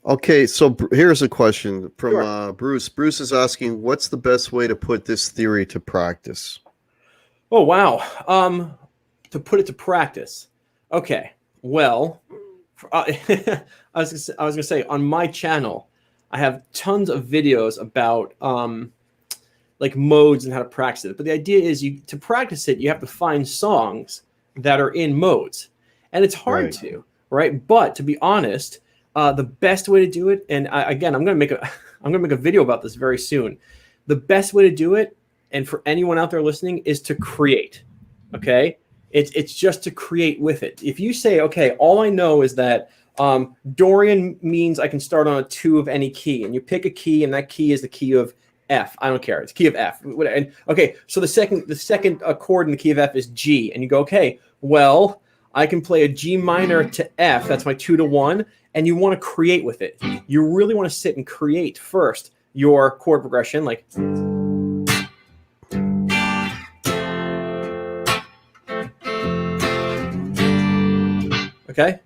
Okay, so here's a question from Bruce. Bruce is asking, what's the best way to put this theory to practice? Oh, wow. To put it to practice. Okay, well, I was going to say, on my channel, I have tons of videos about like modes and how to practice it. But the idea is to practice it, you have to find songs that are in modes, and it's hard to, right? But to be honest, the best way to do it, and again, I'm gonna make a video about this very soon. The best way to do it, and for anyone out there listening, is to create. Okay, it's just to create with it. If you say, okay, all I know is that Dorian means I can start on a 2 of any key, and you pick a key, and that key is the key of F. I don't care. It's key of F. And okay, so the second chord in the key of F is G, and you go, okay, well, I can play a G minor to F. That's my 2 to 1, and you want to create with it. You really want to sit and create first your chord progression, like. Okay,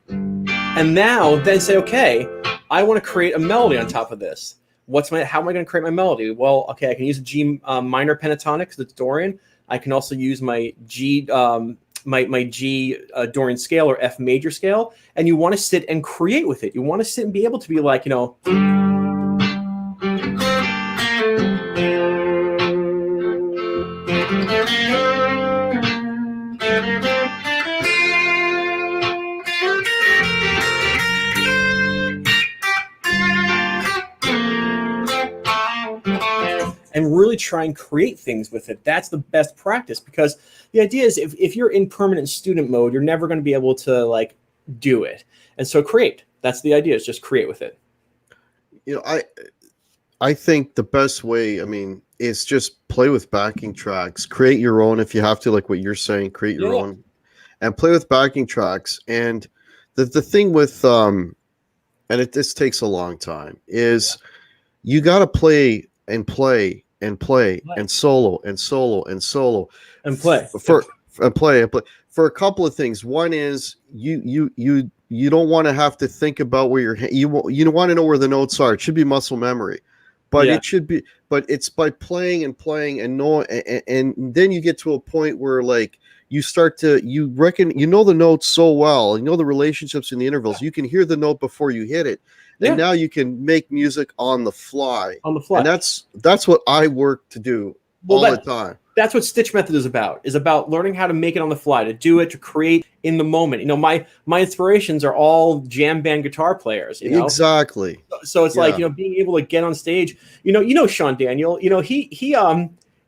and now then say, okay, I want to create a melody on top of this. How am I going to create my melody? Well, okay, I can use a G minor pentatonic, that's Dorian. I can also use my G my G Dorian scale or F major scale, and you want to sit and create with it. You want to sit and be able to be like, and really try and create things with it. That's the best practice, because the idea is if you're in permanent student mode, you're never going to be able to like do it. And so create. That's the idea, is just create with it. I think the best way, is just play with backing tracks. Create your own if you have to, like what you're saying, create your own and play with backing tracks. And the thing with this takes a long time, is you got to play and play and play and solo and solo and solo and play for a couple of things. One is you don't want to have to think about where you want to know where the notes are. It should be muscle memory, but it's by playing and playing and know, and then you get to a point where like you know the notes so well, you know the relationships in the intervals. You can hear the note before you hit it. And now you can make music on the fly. And that's what I work to do all the time. That's what Stich Method is about learning how to make it on the fly, to do it, to create in the moment. My inspirations are all jam band guitar players. Exactly. So it's like, being able to get on stage. Sean Daniel.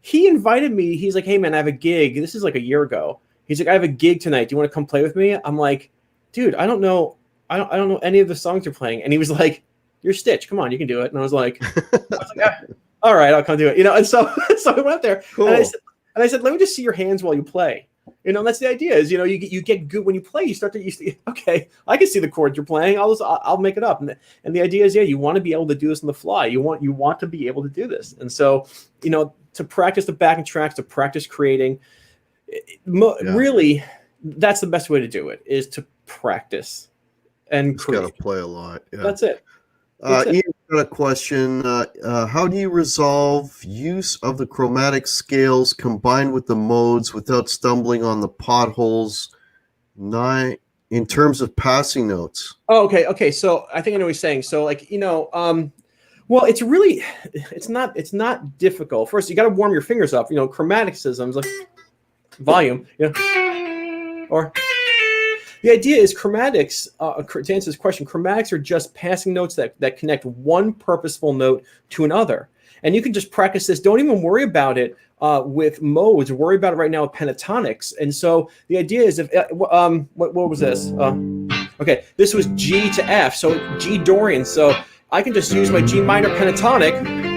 He invited me. He's like, hey man, I have a gig. This is like a year ago. He's like, I have a gig tonight. Do you want to come play with me? I'm like, dude, I don't know any of the songs you're playing. And he was like, you're Stich. Come on, you can do it. And I was like, all right, I'll come do it. And so I went up there. Cool. And I said, let me just see your hands while you play. That's the idea is, you get good when you play. You start to, okay, I can see the chords you're playing. I'll make it up. And the idea is, you want to be able to do this on the fly. You want to be able to do this. And so, to practice the backing tracks, to practice creating, really, that's the best way to do it, is to practice. And got to play a lot. Yeah. That's it. Ian got a question. How do you resolve use of the chromatic scales combined with the modes without stumbling on the potholes? In terms of passing notes. Oh, okay. So I think I know what he's saying. So like, well, it's not difficult. First, you got to warm your fingers up. Chromaticisms like volume. Or. The idea is chromatics, to answer this question, chromatics are just passing notes that connect one purposeful note to another. And you can just practice this. Don't even worry about it with modes. Worry about it right now with pentatonics. And so the idea is, what was this? Okay, this was G to F, so G Dorian. So I can just use my G minor pentatonic.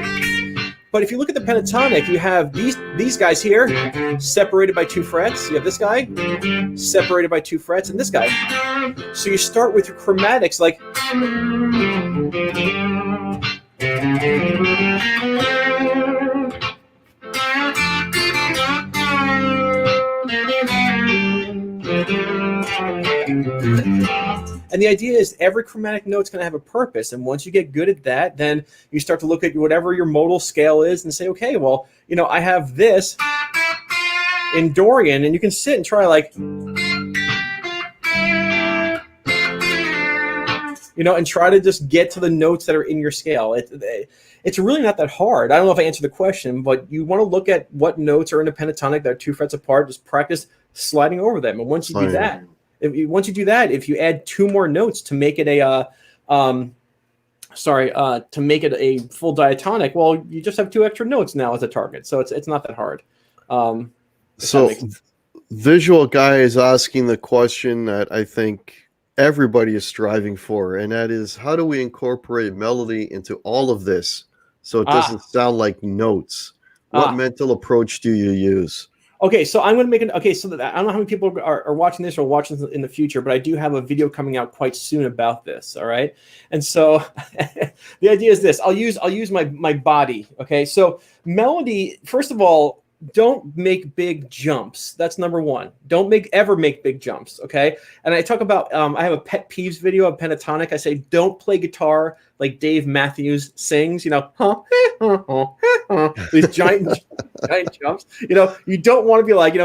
But if you look at the pentatonic, you have these guys here separated by 2 frets. You have this guy separated by 2 frets, and this guy. So you start with your chromatics like. And the idea is every chromatic note's going to have a purpose. And once you get good at that, then you start to look at whatever your modal scale is and say, okay, well, I have this in Dorian, and you can sit and try like. and try to just get to the notes that are in your scale. It's really not that hard. I don't know if I answered the question, but you want to look at what notes are in a pentatonic that are 2 frets apart. Just practice sliding over them. And once you do that, if you add 2 more notes to make it a to make it a full diatonic, well, you just have 2 extra notes now as a target. So it's not that hard. So Visual Guy is asking the question that I think everybody is striving for, and that is, how do we incorporate melody into all of this so it doesn't sound like notes? What mental approach do you use? Okay, so I'm going to make so I don't know how many people are watching this or watching this in the future, but I do have a video coming out quite soon about this, all right? And so the idea is this. I'll use my body, okay? So melody, first of all, don't make big jumps. That's number one. Don't ever make big jumps, okay? And I talk about, I have a pet peeves video of pentatonic. I say, don't play guitar like Dave Matthews sings, these giant jumps. You don't want to be like, you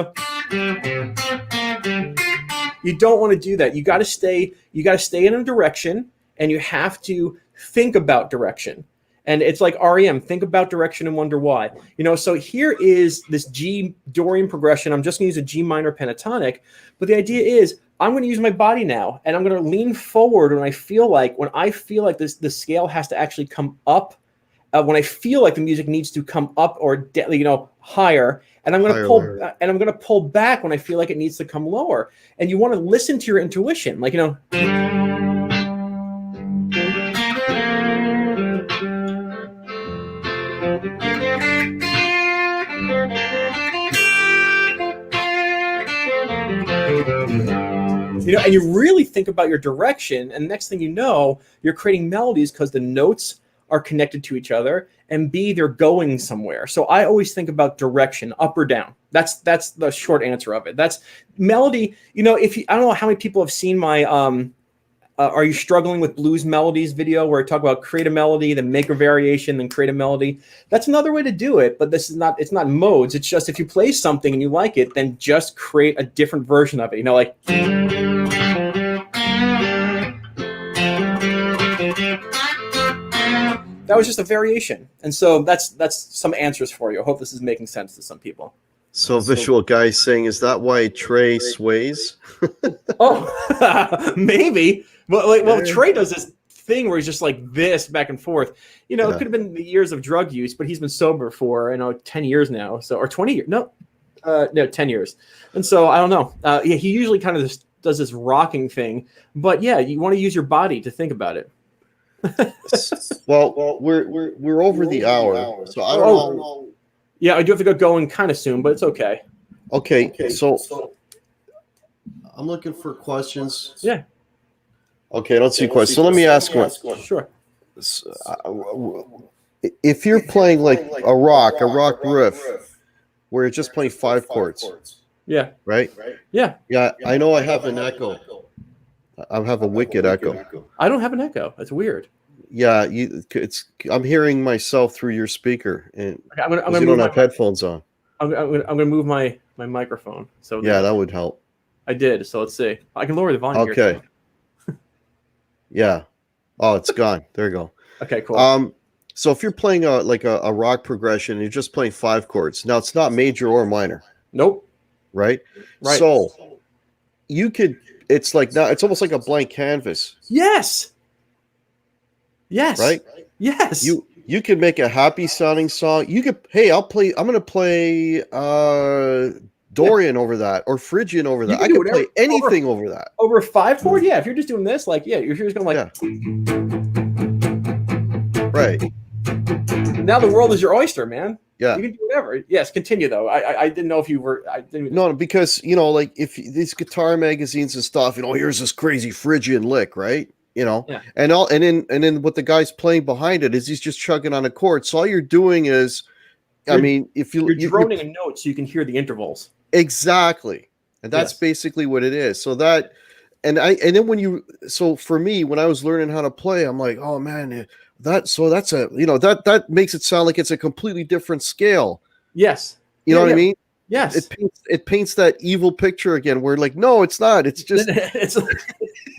don't want to do that. You got to stay in a direction, and you have to think about direction. And it's like REM, think about direction and wonder why. So here is this G Dorian progression. I'm just going to use a G minor pentatonic. But the idea is I'm going to use my body now, and I'm going to lean forward when I feel like the scale has to actually come up, when I feel like the music needs to come up or higher, and I'm going to pull back when I feel like it needs to come lower. And you want to listen to your intuition, and you really think about your direction, and next thing you know, you're creating melodies because the notes are connected to each other, and B, they're going somewhere. So I always think about direction, up or down. That's the short answer of it. That's melody. I don't know how many people have seen my Are You Struggling with Blues Melodies video, where I talk about create a melody, then make a variation, then create a melody. That's another way to do it, but it's not modes. It's just if you play something and you like it, then just create a different version of it. That was just a variation. And so that's some answers for you. I hope this is making sense to some people. So Visual Guy saying, is that why Trey sways? Oh, maybe. Well, Trey does this thing where he's just like this back and forth. It could have been the years of drug use, but he's been sober for 10 years now, or 20 years. No, 10 years. And so I don't know. He usually kind of just does this rocking thing, but yeah, you want to use your body to think about it. Well, we're over the hour, so I don't know. Yeah, I do have to get going kind of soon, but it's okay. Okay, so I'm looking for questions. Yeah. Okay, I don't see questions. So let me ask one. Sure. If you're playing like a rock riff, where you're just playing 5 chords. Yeah. Right? Yeah. Yeah, I know I have an echo. I have a wicked echo. I don't have an echo. That's weird. Yeah, I'm hearing myself through your speaker, and I'm gonna you don't have headphones on. I'm gonna move my microphone. So yeah, that would help. I did. So let's see. I can lower the volume. Okay. Yeah. Oh, it's gone. There you go. Okay, cool. So if you're playing a rock progression, you're just playing 5 chords. Now it's not major or minor. Nope. Right. Right. So you could. It's like now. It's almost like a blank canvas. Yes. Yes. Right. Yes. You could make a happy sounding song. You could. Hey, I'm going to play Dorian over that, or Phrygian over that. I could play anything over that. Over a 5 chord. Yeah. If you're just doing this, you're just going like. Yeah. Right. Now the world is your oyster, man. Yeah. You can do whatever. Yes. Continue though. I didn't know if you were. I didn't. No, because like if these guitar magazines and stuff, here's this crazy Phrygian lick, right? Yeah. And then what the guy's playing behind it is he's just chugging on a chord. So all you're doing is, if you're droning a note so you can hear the intervals. Exactly, and that's basically what it is. So that, for me, when I was learning how to play, I'm like, oh man, that makes it sound like it's a completely different scale. Yes. You know what I mean? Yes. it paints that evil picture again. We're like, no, it's not. It's just it's no,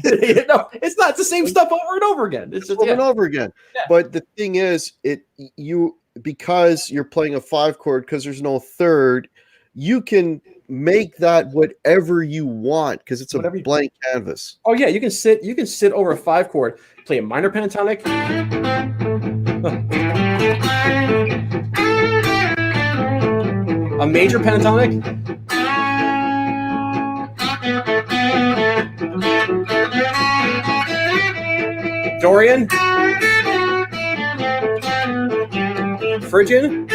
it's not. It's the same stuff over and over again. It's just over and over again. Yeah. But the thing is, because you're playing a 5 chord, because there's no third, you can make that whatever you want because it's a blank canvas. Oh yeah, you can sit over a 5 chord, play a minor pentatonic, a major pentatonic, Dorian, Phrygian,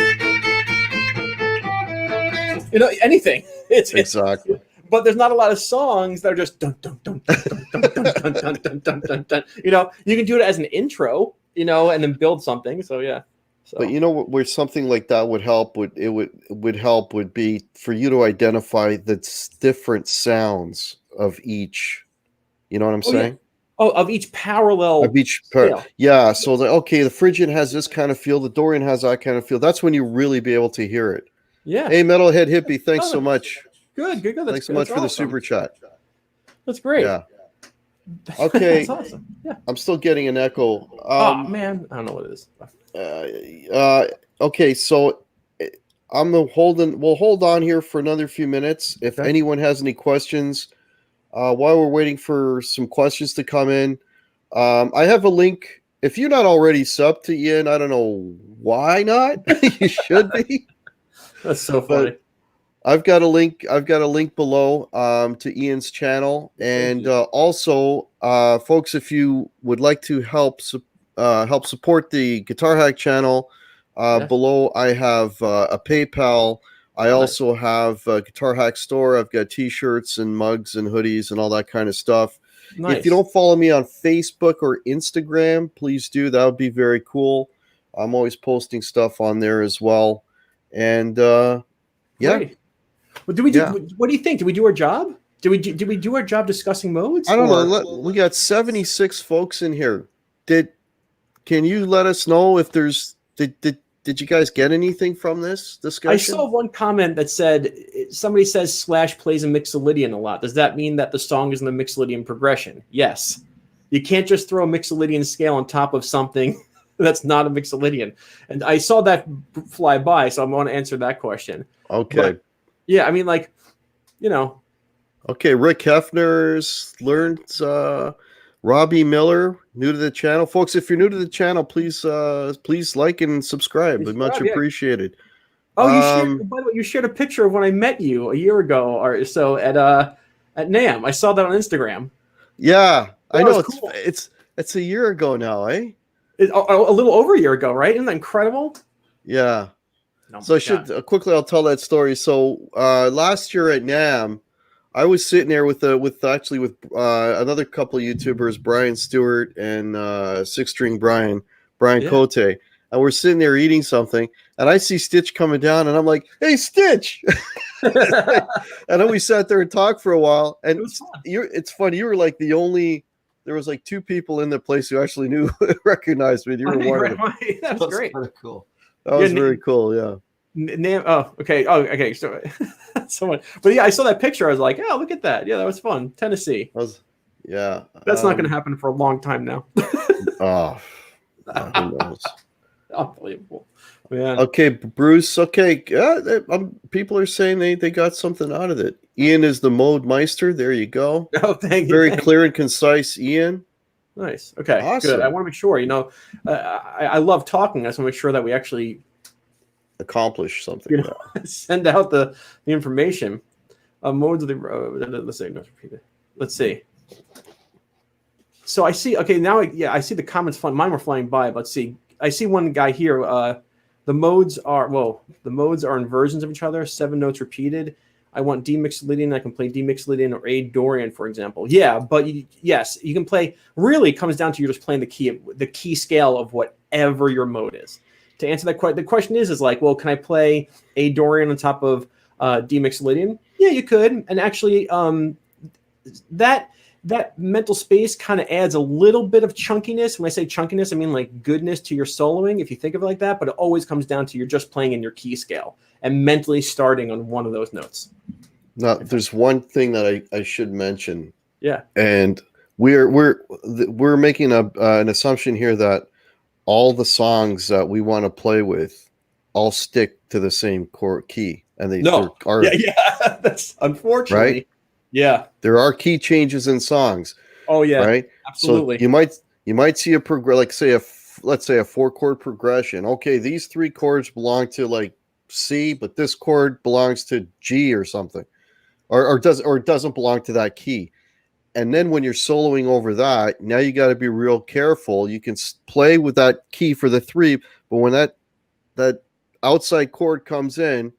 anything. It's exactly. But there's not a lot of songs that are just dun dun dun dun dun dun dun dun dun dun dun dun. You can do it as an intro, and then build something. So yeah. So. But where something like that would help would be for you to identify the different sounds of each. You know what I'm saying? Yeah. Oh, of each parallel. Of each yeah. So okay, the Phrygian has this kind of feel, the Dorian has that kind of feel. That's when you really be able to hear it. Yeah. Hey, Metalhead Hippie, thanks so much. Good. Thanks so much for the super chat. That's great. Yeah. Okay. That's awesome. Yeah. I'm still getting an echo. Oh man, I don't know what it is. Okay, so we'll hold on here for another few minutes. If anyone has any questions, while we're waiting for some questions to come in, I have a link. If you're not already subbed to Ian, I don't know why not. You should be. That's so funny. But I've got a link below to Ian's channel, and also, folks, if you would like to help support the Guitar Hack channel, below I have a PayPal. I also have a Guitar Hack store. I've got T-shirts and mugs and hoodies and all that kind of stuff. Nice. If you don't follow me on Facebook or Instagram, please do. That would be very cool. I'm always posting stuff on there as well. And yeah. Great. Well, what do you think? Did we do our job? Did we do our job discussing modes? I don't know. We got 76 folks in here. Can you let us know if there's did you guys get anything from this discussion? I saw one comment that said somebody says Slash plays a mixolydian a lot. Does that mean that the song is in the mixolydian progression? Yes. You can't just throw a mixolydian scale on top of something that's not a mixolydian. And I saw that fly by, so I want to answer that question. Okay. But, yeah, I mean, Okay, Rick Hefner's learned. Robbie Miller, new to the channel, folks. If you're new to the channel, please like and subscribe. Much appreciated. Oh, by the way, you shared a picture of when I met you a year ago or so at NAMM. I saw that on Instagram. Yeah, I know. Cool. It's a year ago now, eh? A little over a year ago, right? Isn't that incredible? Yeah. So I should quickly. I'll tell that story. So last year at NAMM, I was sitting there with another couple of YouTubers, Brian Stewart and Six String Brian Cote, and we're sitting there eating something, and I see Stitch coming down, and I'm like, "Hey, Stitch!" And then we sat there and talked for a while, and it's funny. You were like the only. There was like 2 people in the place who actually recognized me. You were one of them. That was great. Pretty cool. That was very cool. Yeah. Okay. Oh, okay. So, but yeah, I saw that picture. I was like, "Oh, look at that! Yeah, that was fun." Tennessee. That's not going to happen for a long time now. Who knows? Unbelievable. Man. Okay, Bruce. Okay, people are saying they got something out of it. Ian is the mode meister. There you go. Oh, thank you. Very clear and concise, Ian. Nice. Okay. Awesome. Good. I want to make sure. I love talking. I just want to make sure that we actually accomplish something. Send out the information. Modes of the let's see. So I see. Okay, now I see the comments. Mine were flying by. But see, I see one guy here. The modes are inversions of each other. 7 notes repeated. I want D mixolydian. I can play D mixolydian or A Dorian, for example. Yeah, but yes, you can play. Really, it comes down to you're just playing the key scale of whatever your mode is. To answer that question, the question is like, well, can I play A Dorian on top of D mixolydian? Yeah, you could. And actually, that that mental space kind of adds a little bit of chunkiness. When I say chunkiness, I mean like goodness to your soloing, if you think of it like that, but it always comes down to you're just playing in your key scale and mentally starting on one of those notes. Now, there's one thing that I should mention. Yeah. And we're making an assumption here that all the songs that we want to play with all stick to the same chord key. And they are, yeah, that's unfortunately. Right? Yeah. There are key changes in songs. Oh yeah. Right? Absolutely. So you might see let's say a 4-chord progression. Okay, these 3 chords belong to like C, but this chord belongs to G or something. Or it doesn't belong to that key. And then when you're soloing over that, now you got to be real careful. You can play with that key for the 3, but when that outside chord comes in,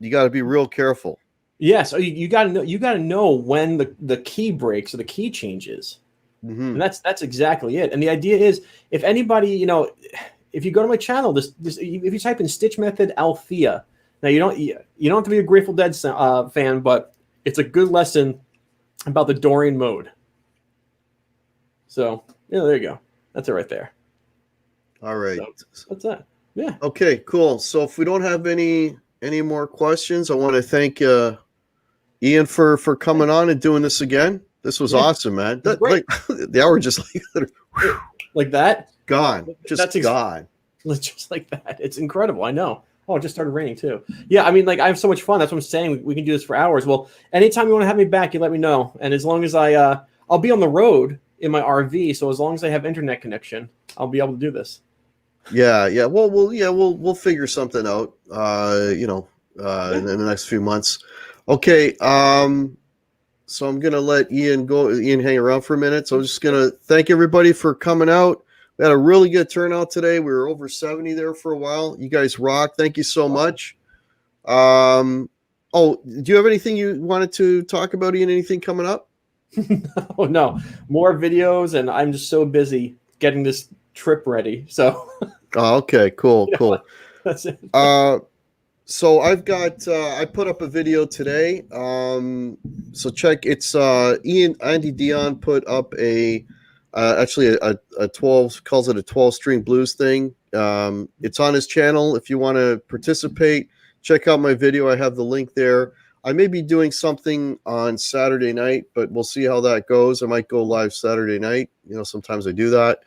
you got to be real careful. Yes, you got to know when the key breaks or the key changes. Mm-hmm. And that's exactly it. And the idea is, if anybody, if you go to my channel, if you type in Stich Method alfia, now you don't have to be a Grateful Dead fan, but it's a good lesson about the Dorian mode. So there you go. That's it right there. All right. So, that's that. Yeah. Okay, cool. So if we don't have any more questions, I want to thank Ian for coming on and doing this again. This was awesome, man. Like the hour just like that gone, just gone, just like that. It's incredible. I know. Oh, it just started raining too. Yeah, I mean, like I have so much fun. That's what I'm saying. We can do this for hours. Well, anytime you want to have me back, you let me know. And as long as I'll be on the road in my RV, so as long as I have internet connection, I'll be able to do this. Yeah. Well, we'll figure something out. In the next few months. Okay. So I'm gonna let Ian hang around for a minute. So I'm just gonna thank everybody for coming out. We had a really good turnout today. We were over 70 there for a while. You guys rock. Thank you so much. Do you have anything you wanted to talk about, Ian? Anything coming up? No. More videos, and I'm just so busy getting this trip ready. So. Oh, okay. Cool. That's it. So I've got I put up a video today. So check. It's Andy Dion put up actually a 12, calls it a 12-string blues thing. It's on his channel. If you want to participate, check out my video. I have the link there. I may be doing something on Saturday night, but we'll see how that goes. I might go live Saturday night. Sometimes I do that.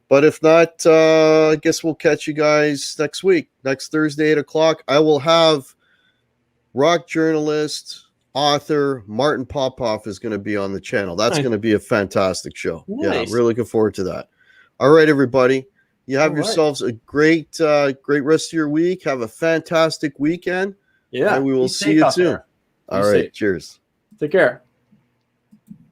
But if not, I guess we'll catch you guys next week, next Thursday, 8 o'clock. I will have rock journalist, author Martin Popoff is going to be on the channel. That's going to be a fantastic show. Nice. Yeah, I'm really looking forward to that. All right, everybody. You have yourselves a great rest of your week. Have a fantastic weekend. Yeah. And we will see you soon. All right. Cheers. Take care.